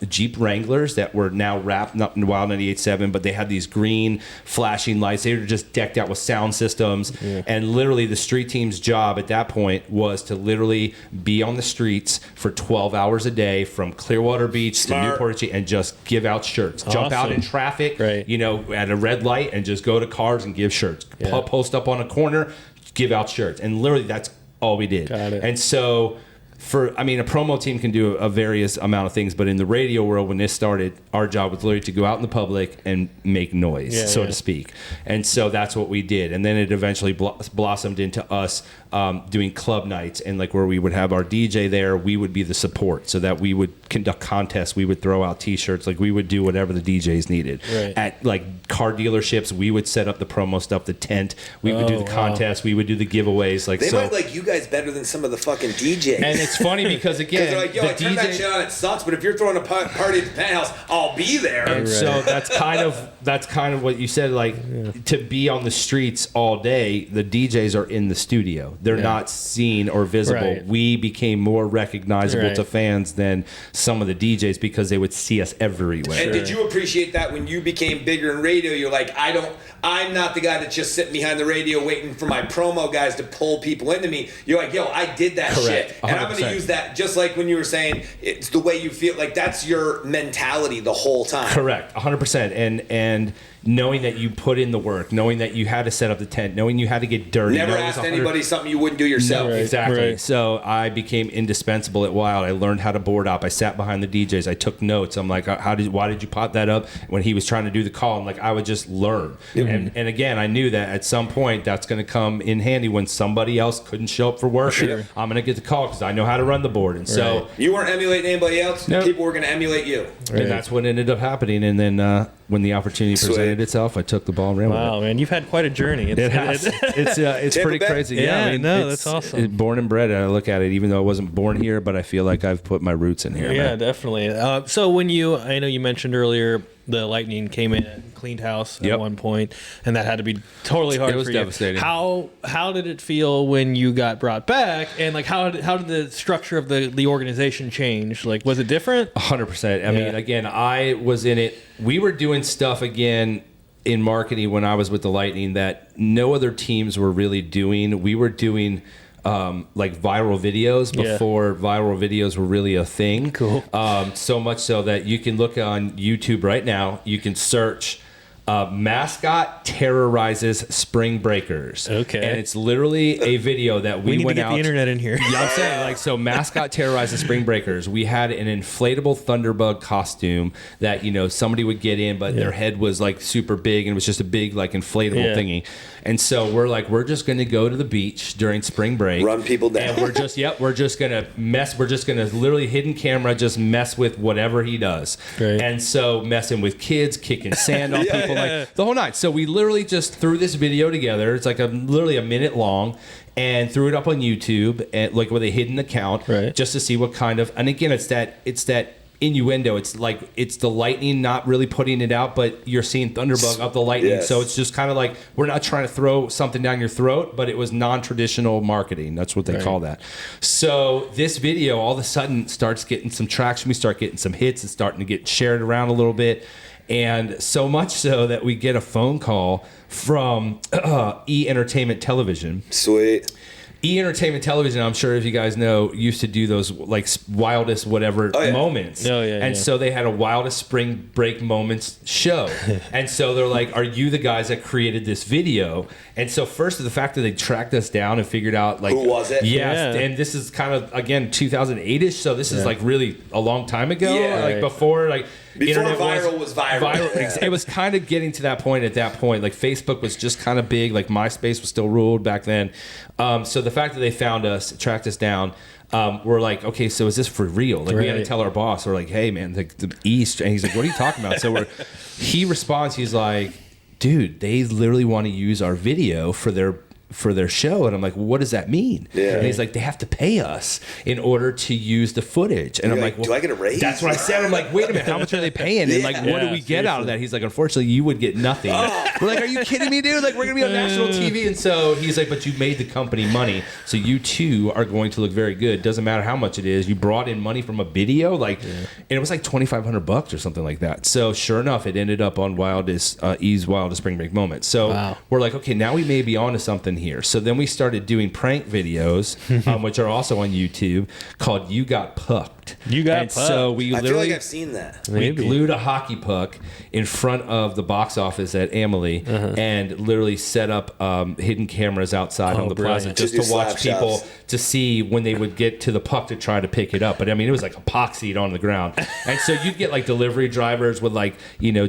Jeep Wranglers that were now wrapped not in Wild 98.7, but they had these green flashing lights. They were just decked out with sound systems. And literally the street team's job at that point was to literally be on the streets for 12 hours a day from Clearwater Beach to Newport Richey and just give out shirts. Jump out in traffic, you know, at a red light and just go to cars and give shirts. Post up on a corner, give out shirts. And literally that's all we did. Got it. And so a promo team can do a various amount of things, but in the radio world, when this started, our job was literally to go out in the public and make noise, so to speak. And so that's what we did. And then it eventually blossomed into us doing club nights, and like where we would have our DJ there, we would be the support, so that we would conduct contests, we would throw out t-shirts, like we would do whatever the DJs needed. At like car dealerships, we would set up the promo stuff, the tent, we would do the contests, we would do the giveaways. Like they might like you guys better than some of the fucking DJs. And it's funny because again, they're like, yo, I turned that shit on, it sucks, but if you're throwing a party at the penthouse, I'll be there. And so that's kind of what you said, like to be on the streets all day, the DJs are in the studio. They're not seen or visible. We became more recognizable to fans than some of the DJs because they would see us everywhere. And did you appreciate that when you became bigger in radio? You're like, I'm not the guy that's just sitting behind the radio waiting for my promo guys to pull people into me. You're like, yo, I did that shit. And 100%. I'm going to use that, just like when you were saying, it's the way you feel. Like, that's your mentality the whole time. Correct, 100%. And knowing that you put in the work, knowing that you had to set up the tent, knowing you had to get dirty. Never asked anybody something you wouldn't do yourself. No, exactly. So I became indispensable at Wild. I learned how to board up. I sat behind the DJs. I took notes. I'm like, why did you pop that up? When he was trying to do the call, I'm like, I would just learn. And again, I knew that at some point that's going to come in handy when somebody else couldn't show up for work. I'm going to get the call because I know how to run the board. And so you weren't emulating anybody else. Nope. People were going to emulate you. And that's what ended up happening. And then when the opportunity presented itself, I took the ball and ran with it. Wow, man, you've had quite a journey. It's pretty crazy. Yeah, that's awesome. Born and bred. I look at it, even though I wasn't born here, but I feel like I've put my roots in here. Yeah, man. definitely. So I know you mentioned earlier the Lightning came in and cleaned house at one point, and that had to be totally hard. It was for devastating. You. How did it feel when you got brought back, and like how did the structure of the organization change? Like, was it different? 100%. I mean, again, I was in it. We were doing stuff again in marketing when I was with the Lightning that no other teams were really doing. We were doing like viral videos before viral videos were really a thing. Cool. So much so that you can look on YouTube right now. You can search Mascot Terrorizes Spring Breakers. Okay. And it's literally a video that we went out. We need to get the internet in here. Yeah, I'm saying, like, so Mascot Terrorizes Spring Breakers. We had an inflatable Thunderbug costume that, somebody would get in, but their head was like super big and it was just a big like inflatable thingy. And so we're just going to go to the beach during spring break. Run people down. And we're just going to mess. We're just going to literally hidden camera, just mess with whatever he does. Great. And so messing with kids, kicking sand on people, like the whole night. So we literally just threw this video together. It's like literally a minute long. And threw it up on YouTube, and like with a hidden account, just to see what kind of. And again, it's that innuendo. It's like it's the lightning not really putting it out, but you're seeing Thunderbug up the lightning. Yes. So it's just kind of like we're not trying to throw something down your throat, but it was non-traditional marketing. That's what they call that. So this video all of a sudden starts getting some traction. We start getting some hits. It's starting to get shared around a little bit. And so much so that we get a phone call from E Entertainment Television. Sweet. E Entertainment Television, I'm sure if you guys know, used to do those like wildest whatever moments. Oh, yeah, and so they had a wildest spring break moments show. And so they're like, are you the guys that created this video? And so first, the fact that they tracked us down and figured out like who was it? Yes, and this is kind of again 2008ish, so this is like really a long time ago, before internet viral was viral. It was kind of getting to that point at that point. Like Facebook was just kind of big, like MySpace was still ruled back then. So the fact that they found us, tracked us down, we're like, okay, so is this for real? Like we got to tell our boss. We're like, hey man, the East, and he's like, what are you talking about? So he responds, he's like, dude, they literally want to use our video for their show. And I'm like, well, what does that mean? Yeah. And he's like, they have to pay us in order to use the footage. And I'm like, well, do I get a raise? That's what I said. I'm like, wait a minute, how much are they paying? And like, what do we get out of that? He's like, unfortunately, you would get nothing. We're like, are you kidding me, dude? Like, we're going to be on national TV. And so he's like, but you made the company money. So you too are going to look very good. Doesn't matter how much it is. You brought in money from a video. Like, and it was like $2,500 or something like that. So sure enough, it ended up on E's Wildest Spring Break Moments. So we're like, okay, now we may be onto something here. So then we started doing prank videos, which are also on YouTube, called You Got Pucked. You Got Pucked. So we I literally, feel like I've seen that. we glued a hockey puck in front of the box office at Amalie and literally set up hidden cameras outside on the plaza just to watch people shots. to see when they would get to the puck to try to pick it up. But I mean, it was like epoxied on the ground. And so you'd get like delivery drivers with like,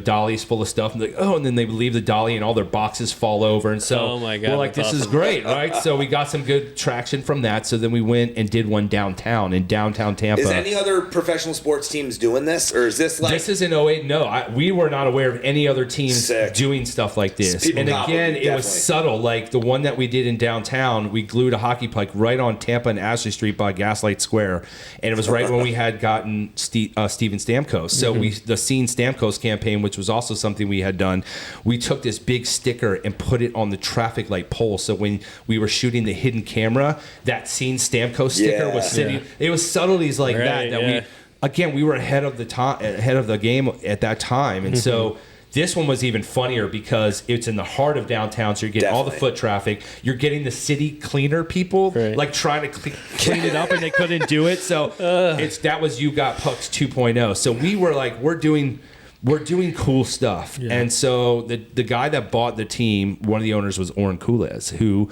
dollies full of stuff and like, and then they would leave the dolly and all their boxes fall over. And so oh my God, we're like, this is great, right? So we got some good traction from that. So then we went and did one downtown in downtown Tampa. Is any other professional sports teams doing this? Or is this like... This is in 08. No, we were not aware of any other teams doing stuff like this. People and again, definitely. It was subtle. Like the one that we did in downtown, we glued a hockey puck right on Tampa and Ashley Street by Gaslight Square. And it was right when we had gotten Steven Stamkos. So the Scene Stamkos campaign, which was also something we had done, we took this big sticker and put it on the traffic light pole. So when we were shooting the hidden camera, that Scene Stamkos sticker was sitting. Yeah. It was subtleties like we were ahead of the game at that time, and so this one was even funnier because it's in the heart of downtown, so you're getting all the foot traffic. You're getting the city cleaner people like trying to clean it up, and they couldn't do it. So that was You Got Pucks 2.0. So we were like, we're doing cool stuff. Yeah. And so the guy that bought the team, one of the owners was Oren Kulez, who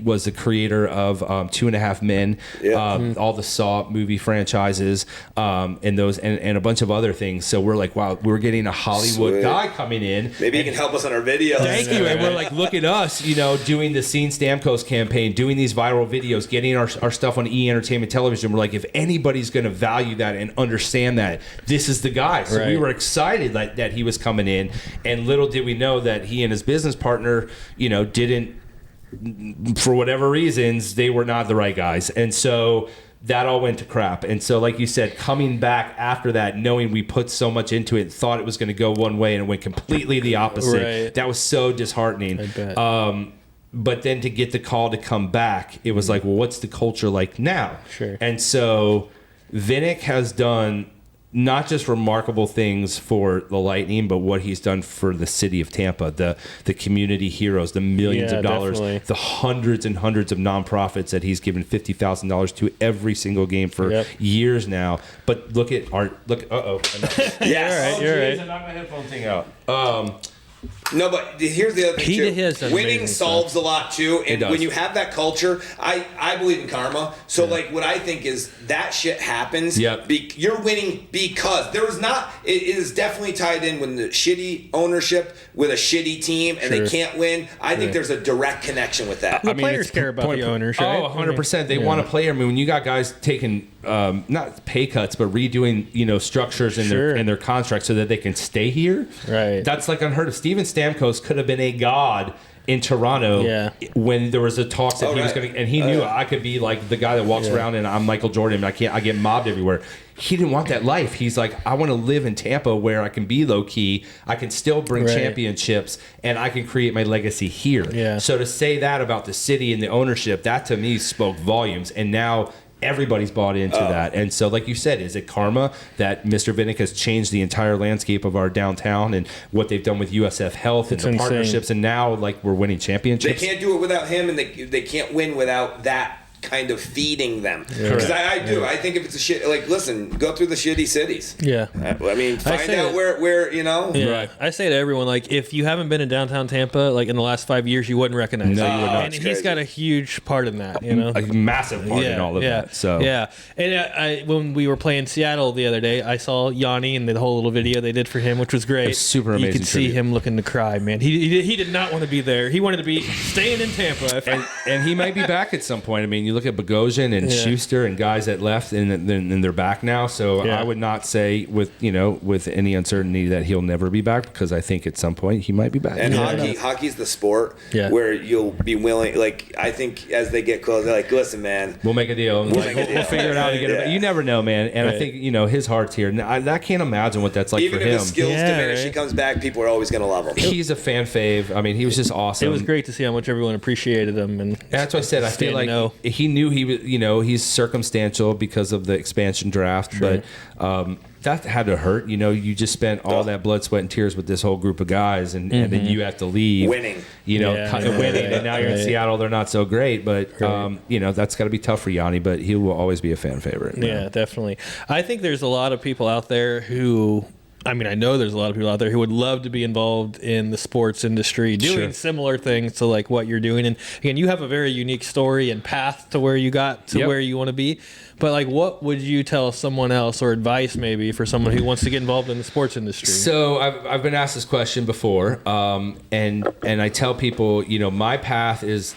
was the creator of 2.5 Men, all the Saw movie franchises, and those and a bunch of other things. So we're like, wow, we're getting a Hollywood guy coming in. Maybe he can help us on our videos. Thank you. And we're like, look at us, doing the Scene Stamkos campaign, doing these viral videos, getting our stuff on E Entertainment Television. We're like, if anybody's going to value that and understand that, this is the guy. So we were excited that he was coming in, and little did we know that he and his business partner, didn't, for whatever reasons, they were not the right guys. And so that all went to crap. And so, like you said, coming back after that, knowing we put so much into it, thought it was going to go one way, and it went completely the opposite. That was so disheartening. I bet. But then to get the call to come back, it was like, well, what's the culture like now? Sure. And so Vinnick has done not just remarkable things for the Lightning, but what he's done for the city of Tampa, the community heroes, the millions of dollars, the hundreds and hundreds of nonprofits that he's given $50,000 to every single game for years now. But look at art. Look, Yes. You're right. I knocked my headphone thing out. No, but here's the other thing too. Winning solves a lot too, and when you have that culture, I believe in karma. So like, what I think is that shit happens. You're winning because there is not. It is definitely tied in when the shitty ownership with a shitty team and they can't win. I think there's a direct connection with that. The players care about the owners, right? 100%. They want to play. I mean, when you got guys taking not pay cuts, but redoing structures in their contracts so that they can stay here. Right. That's like unheard of. Steven Stamkos could have been a god in Toronto when there was a talk that he was going to, and he knew I could be like the guy that walks around and I'm Michael Jordan and I get mobbed everywhere. he didn't want that life. He's like, I want to live in Tampa where I can be low key, I can still bring championships, and I can create my legacy here. Yeah. So to say that about the city and the ownership, that to me spoke volumes. And now everybody's bought into that. And so, like you said, is it karma that Mr. Vinnick has changed the entire landscape of our downtown and what they've done with USF Health and the partnerships, and now like we're winning championships? They can't do it without him, and they can't win without that kind of feeding them. Because I do. I think if it's a shit, like, listen, go through the shitty cities. Yeah. I mean, find out where you know. Yeah. Right. I say to everyone, like, if you haven't been in downtown Tampa, like in the last 5 years, you wouldn't recognize it. No, you would not. And he's got a huge part in that, you know? A massive part in all of that. So yeah. And when we were playing Seattle the other day, I saw Yanni and the whole little video they did for him, which was great. It was super amazing. You could see him looking to cry, man. He did not want to be there. He wanted to be staying in Tampa. And he might be back at some point. I mean, you look at Bogosian and Schuster and guys that left and they're back now. So I would not say with any uncertainty that he'll never be back, because I think at some point he might be back. And hockey's the sport where you'll be willing. Like, I think as they get closer, they're like, listen, man, we'll make a deal. We'll figure it out and get it. You never know, man. And I think his heart's here. I can't imagine what that's like even for if him. his skills diminish, he comes back. People are always going to love him. He's a fan fave. I mean, he was just awesome. It was great to see how much everyone appreciated him. And that's what I said. I feel like he knew he was. He's circumstantial because of the expansion draft, but that had to hurt. You just spent all that blood, sweat, and tears with this whole group of guys, and then you have to leave winning. Winning, and now you're in Seattle. They're not so great, but that's got to be tough for Yanni. But he will always be a fan favorite. Yeah, definitely. I think there's a lot of people out there who. I mean, I know there's a lot of people out there who would love to be involved in the sports industry, doing similar things to like what you're doing. And again, you have a very unique story and path to where you got to where you want to be. But like, what would you tell someone else, or advice maybe for someone who wants to get involved in the sports industry? So I've been asked this question before, and I tell people, my path is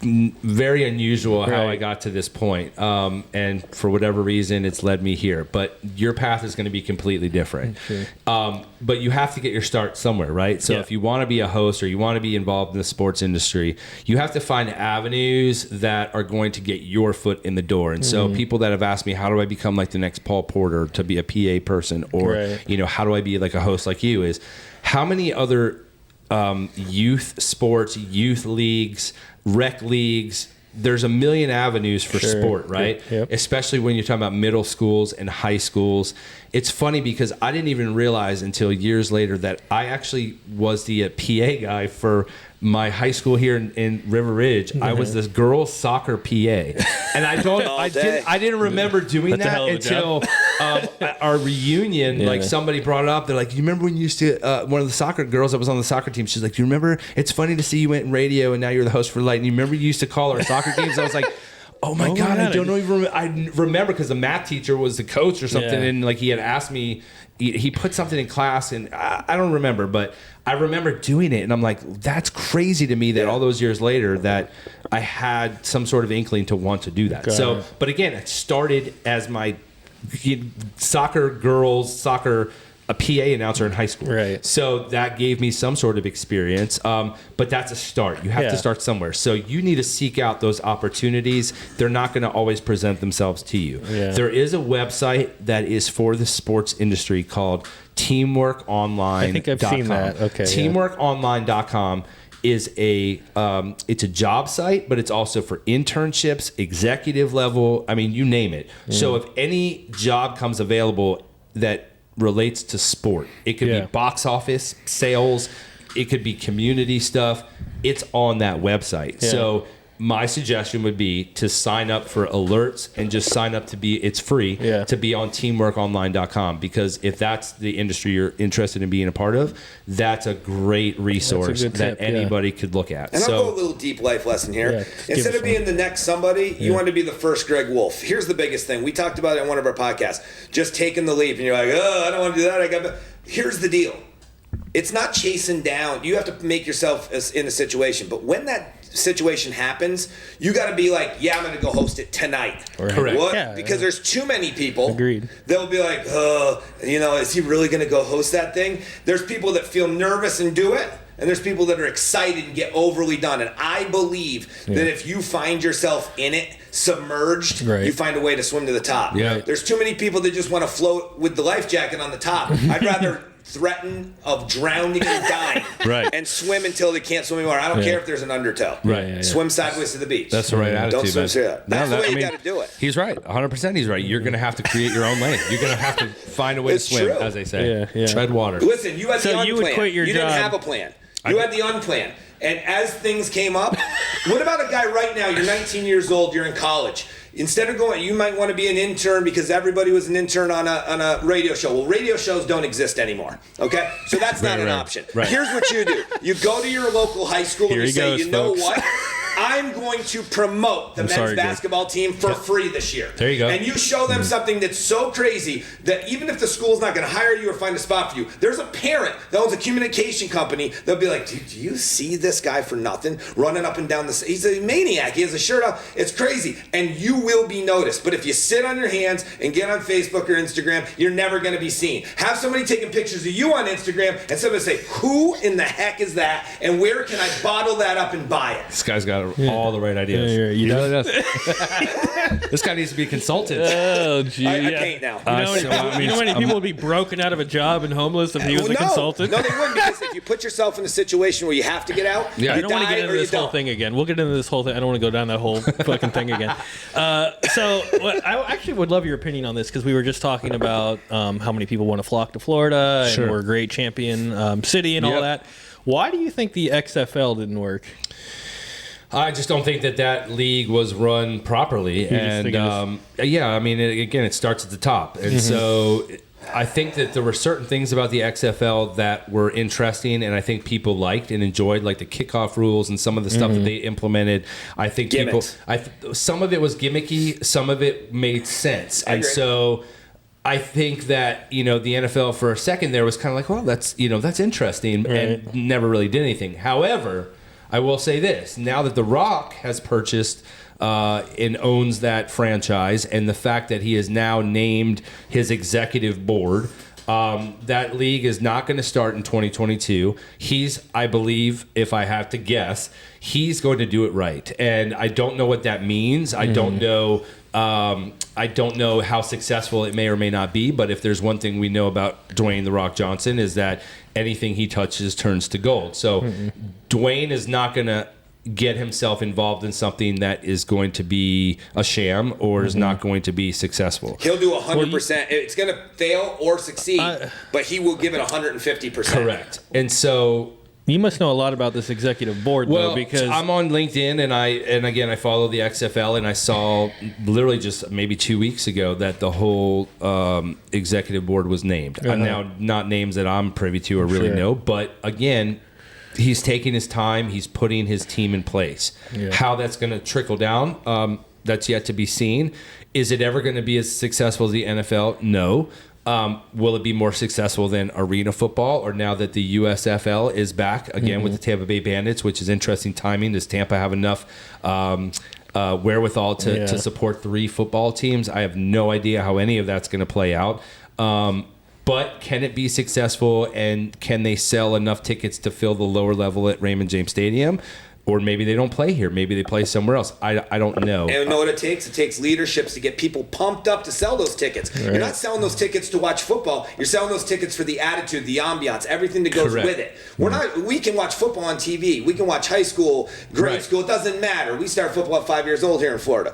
very unusual how I got to this point, and for whatever reason it's led me here, but your path is going to be completely different. But you have to get your start somewhere, right? So if you want to be a host or you want to be involved in the sports industry, you have to find avenues that are going to get your foot in the door. And so people that have asked me, how do I become like the next Paul Porter to be a PA person, or how do I be like a host like you, is how many other youth sports, youth leagues, rec leagues, there's a million avenues for sport, right? Yep. Especially when you're talking about middle schools and high schools. It's funny because I didn't even realize until years later that I actually was the PA guy for my high school here in River Ridge. I was this girls soccer PA, and I didn't remember doing that until our reunion. Like somebody brought it up. They're like, "Do you remember when you used to?" One of the soccer girls that was on the soccer team. She's like, "Do you remember? It's funny to see you went in radio and now you're the host for Light. And you remember you used to call our soccer games?" I was like, Oh my God, I don't even remember. I remember because the math teacher was the coach or something, and like he had asked me, he put something in class, and I don't remember, but I remember doing it, and I'm like, that's crazy to me that all those years later that I had some sort of inkling to want to do that. But again, it started as my soccer a PA announcer in high school. Right. So that gave me some sort of experience. But that's a start. You have to start somewhere. So you need to seek out those opportunities. They're not going to always present themselves to you. Yeah. There is a website that is for the sports industry called teamworkonline.com. I think I've seen that. Okay. Teamworkonline.com is it's a job site, but it's also for internships, executive level. I mean, you name it. So if any job comes available that relates to sport, it could be box office sales, it could be community stuff, it's on that website. So my suggestion would be to sign up for alerts and just sign up to be, it's free, to be on teamworkonline.com, because if that's the industry you're interested in being a part of, that's a great resource that anybody could look at. And I'll go a little deep life lesson here. Instead of being the next somebody, you want to be the first Greg Wolf. Here's the biggest thing. We talked about it in one of our podcasts. Just taking the leap. And you're like, oh, I don't want to do that. Here's the deal. It's not chasing down. You have to make yourself in a situation. But when that situation happens, you got to be like, yeah, I'm going to go host it tonight. Right. Correct. What? Yeah, because there's too many people. Agreed. They'll be like, is he really going to go host that thing? There's people that feel nervous and do it. and there's people that are excited and get overly done. And I believe that if you find yourself in it, submerged, you find a way to swim to the top. There's too many people that just want to float with the life jacket on the top. I'd rather threaten of drowning and dying and swim until they can't swim anymore. I don't care if there's an undertow. Swim sideways to the beach. That's the right attitude. Don't swim straight up. That's the way you got to do it. He's right. 100% he's right. You're going to have to create your own lane. You're going to have to find a way to swim, as they say. Tread water. Listen, you had the unplan. You would quit your job. You didn't have a plan. You had the unplanned. And as things came up, what about a guy right now, you're 19 years old, you're in college. Instead of going, you might want to be an intern because everybody was an intern on a radio show. Well, radio shows don't exist anymore, okay? So that's not an option. Here's what you do. You go to your local high school and you say, you know what? I'm going to promote the men's basketball team for free this year. There you go. And you show them something that's so crazy that even if the school's not going to hire you or find a spot for you, there's a parent that owns a communication company. They'll be like, dude, do you see this guy for nothing running up and down the... He's a maniac. He has a shirt on. It's crazy. And you will be noticed. But if you sit on your hands and get on Facebook or Instagram, you're never going to be seen. Have somebody taking pictures of you on Instagram and somebody say, who in the heck is that? And where can I bottle that up and buy it? This guy's got all the right ideas. He really does. This guy needs to be a consultant. Oh, gee. I paint now. You know how many people would be broken out of a job and homeless if he was a consultant? No, they wouldn't, because if you put yourself in a situation where you have to get out, I don't want to get into this whole thing again. We'll get into this whole thing. I don't want to go down that whole fucking thing again. I actually would love your opinion on this, because we were just talking about how many people want to flock to Florida and we're a great champion city and all that. Why do you think the XFL didn't work? I just don't think that league was run properly. And it starts at the top. And so I think that there were certain things about the XFL that were interesting and I think people liked and enjoyed, like the kickoff rules and some of the stuff that they implemented. I think some of it was gimmicky, some of it made sense. And so I think that, the NFL for a second there was kind of like, well, that's interesting, and never really did anything. However, I will say this, now that The Rock has purchased and owns that franchise, and the fact that he has now named his executive board, that league is not going to start in 2022. I believe, if I have to guess, he's going to do it right. And I don't know what that means. I don't know how successful it may or may not be, but if there's one thing we know about Dwayne "The Rock" Johnson is that anything he touches turns to gold. So Dwayne is not going to get himself involved in something that is going to be a sham or is not going to be successful. He'll do 100%. It's going to fail or succeed, but he will give it 150%. Correct. And so... You must know a lot about this executive board, though, because I'm on LinkedIn, and I follow the XFL, and I saw literally just maybe 2 weeks ago that the whole executive board was named. Now, not names that I'm privy to or really know, but again, he's taking his time. He's putting his team in place. How that's going to trickle down, that's yet to be seen. Is it ever going to be as successful as the NFL? No. Will it be more successful than arena football, or now that the USFL is back again with the Tampa Bay Bandits, which is interesting timing? Does Tampa have enough wherewithal to support 3 football teams? I have no idea how any of that's going to play out. But can it be successful, and can they sell enough tickets to fill the lower level at Raymond James Stadium? Or maybe they don't play here. Maybe they play somewhere else. I don't know. And you know what it takes? It takes leaderships to get people pumped up to sell those tickets. You're not selling those tickets to watch football. You're selling those tickets for the attitude, the ambiance, everything that goes with it. We can watch football on TV. We can watch high school, grade school. It doesn't matter. We start football at 5 years old here in Florida.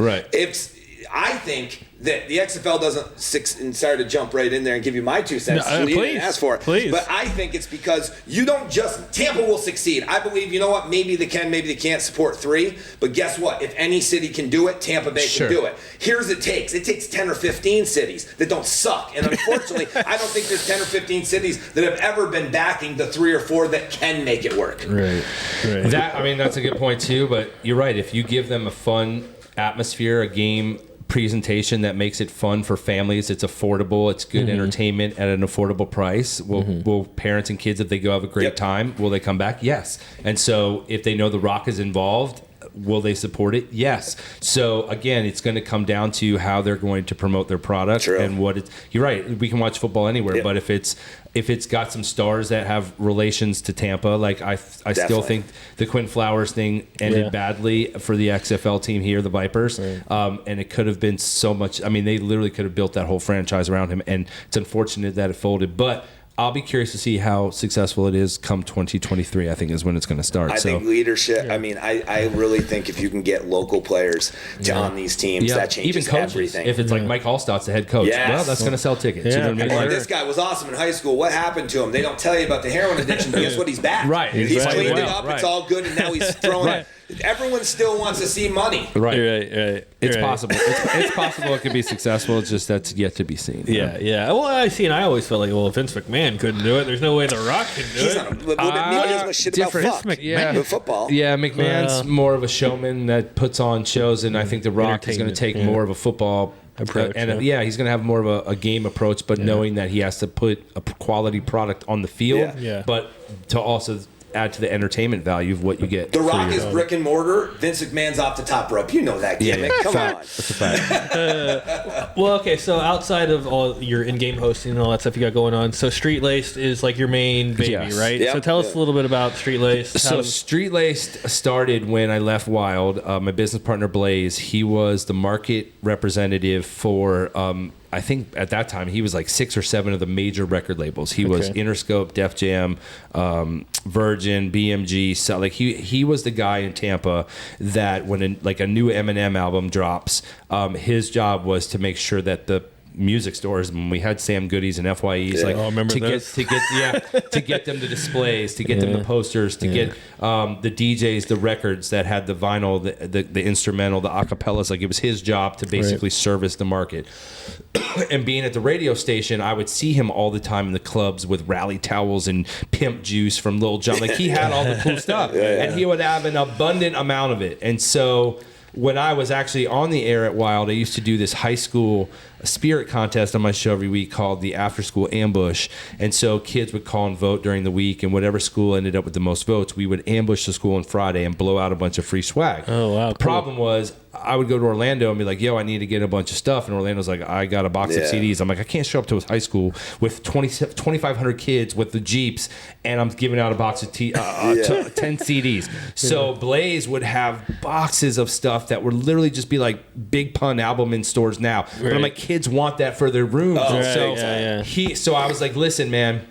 I think that the XFL doesn't, and sorry to jump right in there and give you my 2 cents. You didn't ask for it. Please. But I think it's because you don't just, Tampa will succeed. I believe, you know what, maybe they can, maybe they can't support 3. But guess what? If any city can do it, Tampa Bay can do it. Here's it takes. It takes 10 or 15 cities that don't suck. And unfortunately, I don't think there's 10 or 15 cities that have ever been backing the 3 or 4 that can make it work. That's a good point too. But you're right. If you give them a fun atmosphere, a game presentation that makes it fun for families, it's affordable, it's good entertainment at an affordable price. Will parents and kids, if they go have a great time, will they come back? Yes. And so if they know The Rock is involved, will they support it? Yes. So again, it's going to come down to how they're going to promote their product and what it's. You're right. We can watch football anywhere, but if it's if it's got some stars that have relations to Tampa, like I still think the Quinn Flowers thing ended badly for the XFL team here, the Vipers, and it could have been so much. I mean, they literally could have built that whole franchise around him, and it's unfortunate that it folded, but I'll be curious to see how successful it is come 2023, I think is when it's going to start. I think leadership, I mean, I really think if you can get local players on these teams, that changes even coaches, everything. If it's like Mike Allstott's the head coach, well, that's going to sell tickets. You know what I mean? Like, this guy was awesome in high school. What happened to him? They don't tell you about the heroin addiction, but guess what? He's back. Right. He's cleaned it up. It's all good, and now he's throwing Everyone still wants to see money. Right. It's possible. It's possible it could be successful. It's just that's yet to be seen. Yeah. Well, I always felt like, well, if Vince McMahon couldn't do it, there's no way The Rock can do He's it. not maybe he doesn't know shit about fuck. With football. Yeah, McMahon's more of a showman that puts on shows, and I think The Rock is going to take more of a football approach. And he's going to have more of a game approach, but knowing that he has to put a quality product on the field, but to also add to the entertainment value of what you get. The Rock is brick and mortar. Vince McMahon's off the top rope. You know that gimmick. Come on. That's a fact. Well, okay, so outside of all your in-game hosting and all that stuff you got going on, so Street Laced is like your main baby, right? Yep. So tell us a little bit about Street Laced. So Street Laced started when I left Wild. My business partner Blaze, he was the market representative for I think at that time he was like 6 or 7 of the major record labels. He was Interscope, Def Jam, Virgin, BMG. So like he was the guy in Tampa that when a new Eminem album drops, his job was to make sure that the music stores, when we had Sam Goody's and FYE's, to get them the displays, to get them the posters, to get the DJs the records that had the vinyl, the instrumental, the acapellas. Like it was his job to basically service the market. And being at the radio station, I would see him all the time in the clubs with rally towels and pimp juice from Lil Jon. Like he had all the cool stuff, and he would have an abundant amount of it. And so when I was actually on the air at Wild, I used to do this high school spirit contest on my show every week called the After School Ambush. And so kids would call and vote during the week, and whatever school ended up with the most votes, we would ambush the school on Friday and blow out a bunch of free swag. Oh, wow. The problem was I would go to Orlando and be like, yo, I need to get a bunch of stuff. And Orlando's like, I got a box of CDs. I'm like, I can't show up to a high school with 2,500 kids with the Jeeps, and I'm giving out a box of 10 CDs. So Blaze would have boxes of stuff that would literally just be like Big Pun album in stores now. But I'm like, kids want that for their rooms. So I was like, listen, man,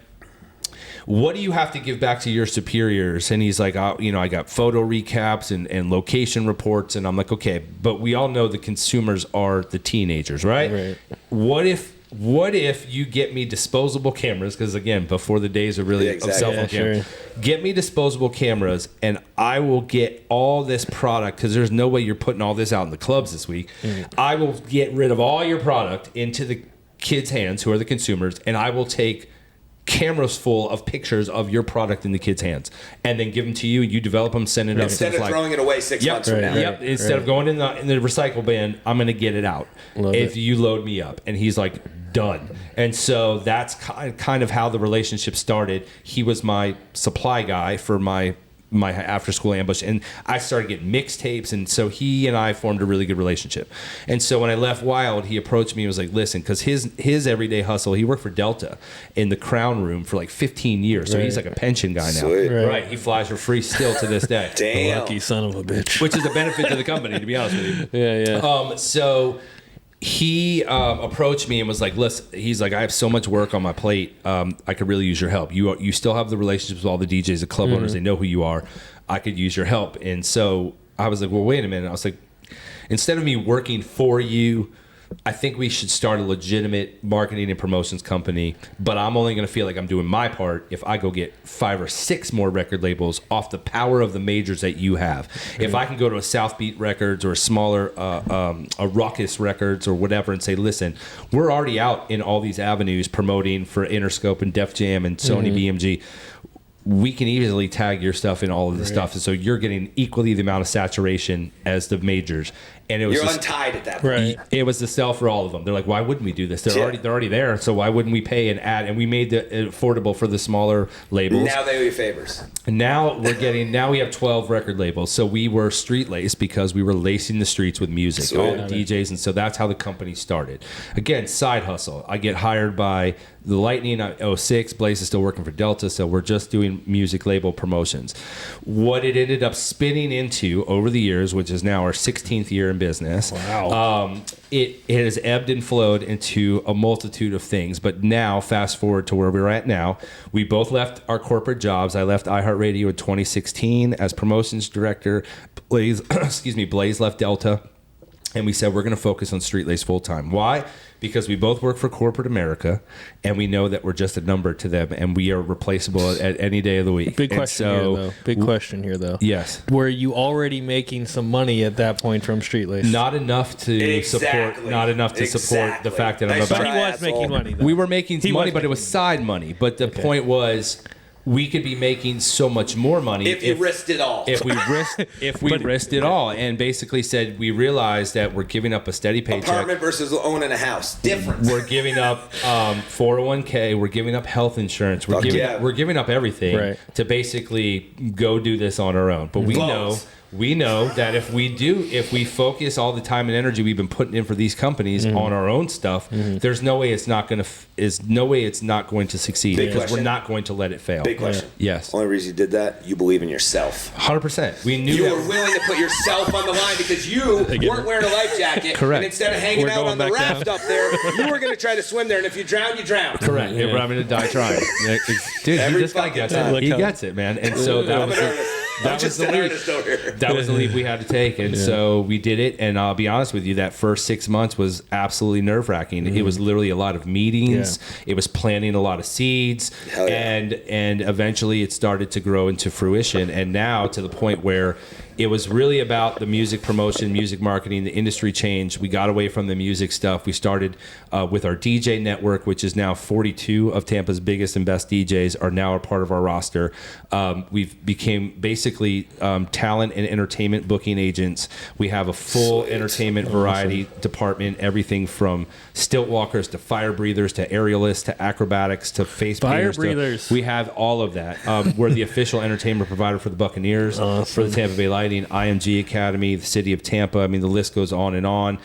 what do you have to give back to your superiors? And he's like, I got photo recaps and location reports. And I'm like, okay, but we all know the consumers are the teenagers, right? What if you get me disposable cameras? Because again, before the days of really of cell phone cameras, get me disposable cameras, and I will get all this product, because there's no way you're putting all this out in the clubs this week. I will get rid of all your product into the kids' hands, who are the consumers, and I will take cameras full of pictures of your product in the kids' hands, and then give them to you. You develop them, send it up. Instead of throwing it away 6 months from now. Instead of going in the recycle bin, I'm going to get it out if you load me up. And he's like, done. And so that's kind of how the relationship started. He was my supply guy for my after school ambush, and I started getting mixtapes, and so he and I formed a really good relationship. And so when I left Wild, he approached me and was like, listen, because his everyday hustle, he worked for Delta in the Crown Room for like 15 years, so he's like a pension guy now. Right, he flies for free still to this day. Damn. Lucky son of a bitch. Which is a benefit to the company, to be honest with you. So he approached me and was like, listen, he's like, I have so much work on my plate. I could really use your help. You still have the relationships with all the DJs, the club owners. They know who you are. I could use your help. And so I was like, well, wait a minute. I was like, instead of me working for you, I think we should start a legitimate marketing and promotions company, but I'm only going to feel like I'm doing my part if I go get 5 or 6 more record labels off the power of the majors that you have. If I can go to a South Beat Records or a smaller, a Ruckus Records or whatever and say, listen, we're already out in all these avenues promoting for Interscope and Def Jam and Sony BMG. We can easily tag your stuff in all of the stuff. And so you're getting equally the amount of saturation as the majors. And it was You're untied at that point. Right. It was the sell for all of them. They're like, why wouldn't we do this? They're Yeah. already there. So why wouldn't we pay an ad? And we made it affordable for the smaller labels. Now they owe you favors. And now we have 12 record labels. So we were street laced because we were lacing the streets with music, Sweet. all the DJs. And so that's how the company started. Again, side hustle. I get hired by the Lightning at 06. Blaze is still working for Delta. So we're just doing music label promotions. What it ended up spinning into over the years, which is now our 16th year in business. Wow. It has ebbed and flowed into a multitude of things. But now, fast forward to where we're at now, we both left our corporate jobs. I left iHeartRadio in 2016 as promotions director. Blaze left Delta. And we said, we're going to focus on Street Lace full time. Why? Because we both work for corporate America, and we know that we're just a number to them, and we are replaceable at any day of the week. Big question here, though. Yes. Were you already making some money at that point from Street Lace? Not enough to support the fact that I'm Nice about. But he was making money, though. We were making some money, but it was making side money. But the point was, we could be making so much more money If you risked it all. If we risked it all, and basically said we realized that we're giving up a steady paycheck. Apartment versus owning a house. Difference. We're giving up 401k. We're giving up health insurance. We're giving up everything to basically go do this on our own. But we know that if we focus all the time and energy we've been putting in for these companies on our own stuff, there's no way it's not going to succeed because we're not going to let it fail. Big question. Yes. Only reason you did that, you believe in yourself. 100%. We knew You that. were willing to put yourself on the line because you weren't wearing a life jacket. Correct. And instead of hanging We're out going on the back raft down. up there, you were going to try to swim there. And if you drown, you drown. Correct. Yeah. But I'm going to die trying. Dude, Every this guy fucking gets time. it. He gets it, man. And so I'm an artist. I'm just an artist over here. that was the leap we had to take. And so we did it. And I'll be honest with you, that first 6 months was absolutely nerve-wracking. It was literally a lot of meetings. It was planting a lot of seeds. Hell yeah. And eventually it started to grow into fruition. And now to the point where it was really about the music promotion, music marketing, the industry change. We got away from the music stuff. We started with our DJ network, which is now 42 of Tampa's biggest and best DJs are now a part of our roster. We've became basically talent and entertainment booking agents. We have a full entertainment variety department, everything from stilt walkers to fire breathers to aerialists to acrobatics to face Fire painters. breathers. We have all of that. We're the official entertainment provider for the Buccaneers, for the Tampa Bay Lightning, IMG Academy, the city of Tampa. I mean, the list goes on and on.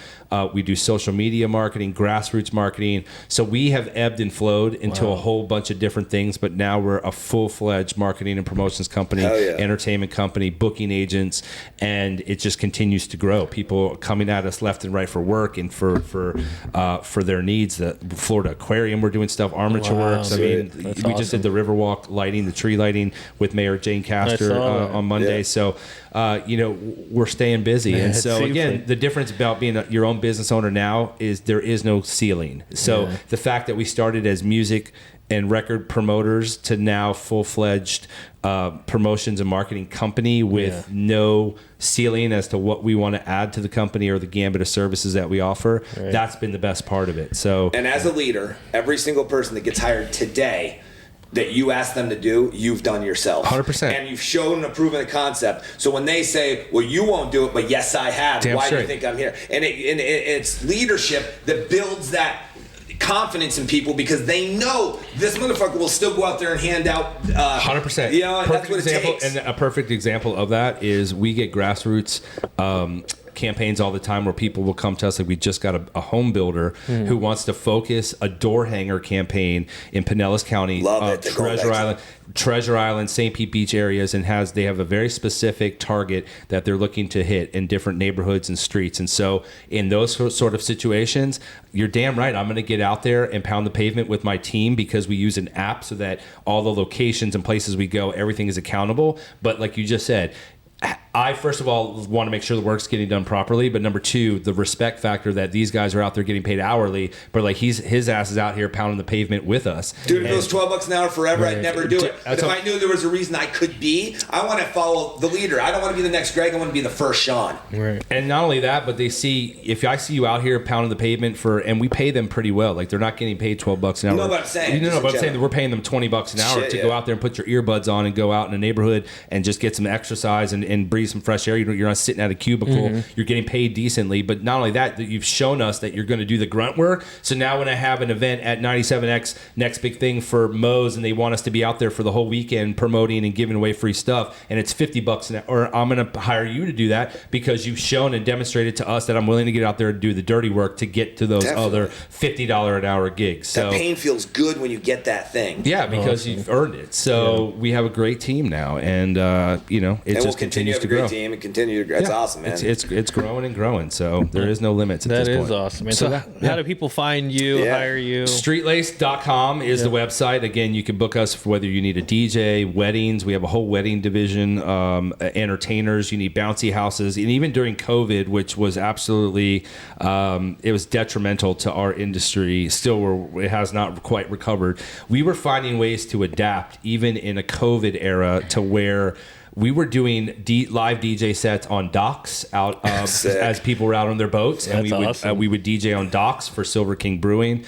We do social media marketing, grassroots marketing. So we have ebbed and flowed into a whole bunch of different things, but now we're a full-fledged marketing and promotions company, entertainment company, booking agents, and it just continues to grow. People coming at us left and right for work and for their needs. The Florida Aquarium, we're doing stuff, Armature Works. I mean, we just did the Riverwalk lighting, the tree lighting with Mayor Jane Castor on Monday. Yeah. So, we're staying busy. And so, again, the difference about being your own business owner now is there is no ceiling. So the fact that we started as music and record promoters to now full-fledged promotions and marketing company with no ceiling as to what we want to add to the company or the gambit of services that we offer, that's been the best part of it. So, and as a leader, every single person that gets hired today that you ask them to do, you've done yourself. 100%. And you've shown and proven the concept. So when they say, well, you won't do it, but yes, I have. Why do you think I'm here? And it's leadership that builds that confidence in people because they know this motherfucker will still go out there and hand out 100%. That's what it takes. And a perfect example of that is we get grassroots campaigns all the time where people will come to us. Like we just got a home builder who wants to focus a door hanger campaign in Pinellas County, Treasure Island, St. Pete Beach areas, and they have a very specific target that they're looking to hit in different neighborhoods and streets. And so in those sort of situations, you're damn right, I'm going to get out there and pound the pavement with my team because we use an app so that all the locations and places we go, everything is accountable. But like you just said, I, first of all, want to make sure the work's getting done properly, but number two, the respect factor that these guys are out there getting paid hourly, but like his ass is out here pounding the pavement with us. Dude, if it was $12 an hour forever, I'd never do it. But if I knew there was a reason I could be, I want to follow the leader. I don't want to be the next Greg. I want to be the first Sean. Right. And not only that, but they see, if I see you out here pounding the pavement and we pay them pretty well. Like they're not getting paid $12 an hour. No, but I'm saying. But I'm saying that we're paying them $20 an hour to go out there and put your earbuds on and go out in a neighborhood and just get some exercise and breathe breathe some fresh air. You're not sitting at a cubicle. You're getting paid decently. But not only that you've shown us that you're going to do the grunt work. So now when I have an event at 97X, next big thing for Moe's, and they want us to be out there for the whole weekend promoting and giving away free stuff, and it's $50 an hour, or I'm going to hire you to do that because you've shown and demonstrated to us that I'm willing to get out there and do the dirty work to get to those other $50 an hour gigs. So that pain feels good when you get that thing. Yeah, because you've earned it. So we have a great team now, and it just continues to grow. Great team and continue to grow. It's awesome, man. It's growing and growing. So there is no limits at this point. That is awesome. And so how do people find you, hire you? Streetlace.com is the website. Again, you can book us for whether you need a DJ, weddings. We have a whole wedding division, entertainers. You need bouncy houses, and even during COVID, which was absolutely it was detrimental to our industry. Still, it has not quite recovered. We were finding ways to adapt, even in a COVID era, to where we were doing live DJ sets on docks out as people were out on their boats, and we would DJ on docks for Silver King Brewing.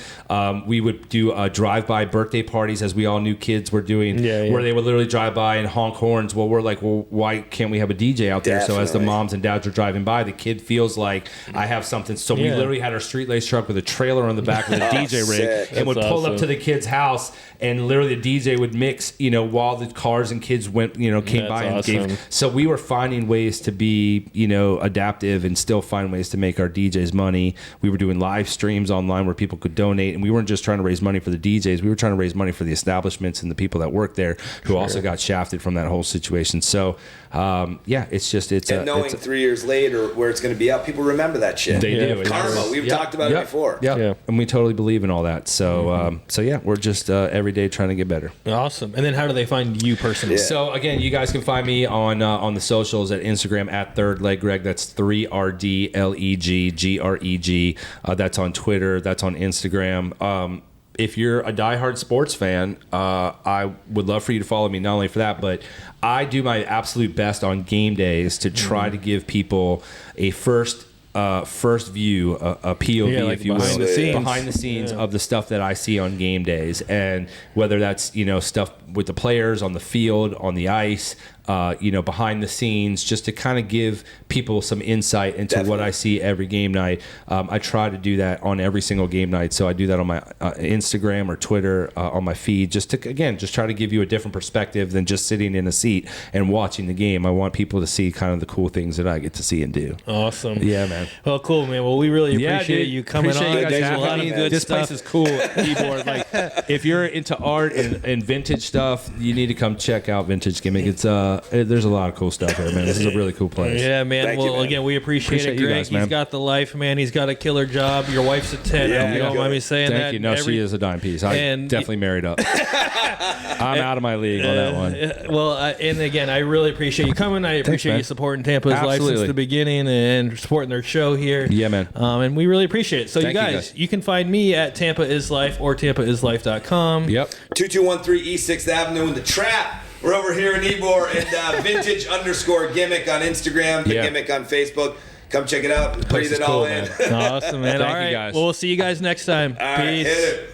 We would do drive-by birthday parties, as we all knew kids were doing, where they would literally drive by and honk horns. Well, we're like, why can't we have a DJ out there? Definitely. So as the moms and dads are driving by, the kid feels like I have something. So we literally had our Street Lace truck with a trailer on the back with a DJ rig, and would pull up to the kid's house, and literally the DJ would mix, while the cars and kids went, came by. Awesome. So we were finding ways to be, adaptive and still find ways to make our DJs money. We were doing live streams online where people could donate, and we weren't just trying to raise money for the DJs. We were trying to raise money for the establishments and the people that work there who also got shafted from that whole situation. So, it's knowing 3 years later where it's going to be out, people remember that shit. They do. Karma. We've talked about it before. Yeah, and we totally believe in all that. So, we're just every day trying to get better. Awesome. And then how do they find you personally? So again, you guys can find me on the socials at Instagram at Third Leg Greg. That's 3RDLEGGREG. That's on Twitter. That's on Instagram. If you're a diehard sports fan, I would love for you to follow me, not only for that, but I do my absolute best on game days to try to give people a first view, a POV, if you will, behind the scenes of the stuff that I see on game days, and whether that's stuff with the players on the field, on the ice, behind the scenes, just to kind of give people some insight into what I see every game night. I try to do that on every single game night. So I do that on my Instagram or Twitter, on my feed, just try to give you a different perspective than just sitting in a seat and watching the game. I want people to see kind of the cool things that I get to see and do. Awesome. Yeah, man. Well, cool, man. Well, we really appreciate you coming on. You There's a lot of good this stuff. This place is cool. Keyboard. Like, if you're into art and vintage stuff, you need to come check out Vintage Gimmick. It's there's a lot of cool stuff here, man. This is a really cool place. Yeah, man. Thank you, man. Again, we appreciate it, Greg. You guys, man. He's got the life, man. He's got a killer job. Your wife's a 10. Yeah, you don't mind me saying that. Thank you. No, she is a dime piece. I definitely married up. I'm out of my league on that one. Well, and again, I really appreciate you coming. I appreciate you supporting Tampa's life since the beginning and supporting their show here. Yeah, man. And we really appreciate it. So Thank you guys, you can find me at Tampa Is Life or TampaIsLife.com. Yep. 2213 East 6th Avenue in the Trap. We're over here in Ybor, and vintage_gimmick on Instagram, the Gimmick on Facebook. Come check it out and breathe it all in. Awesome, man. All right. Guys. Well, we'll see you guys next time. All right, Peace. hit it.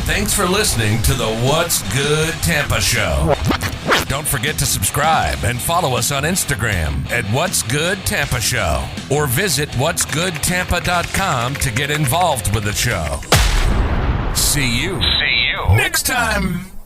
Thanks for listening to the What's Good Tampa Show. Don't forget to subscribe and follow us on Instagram at What's Good Tampa Show, or visit what'sgoodtampa.com to get involved with the show. See you next time.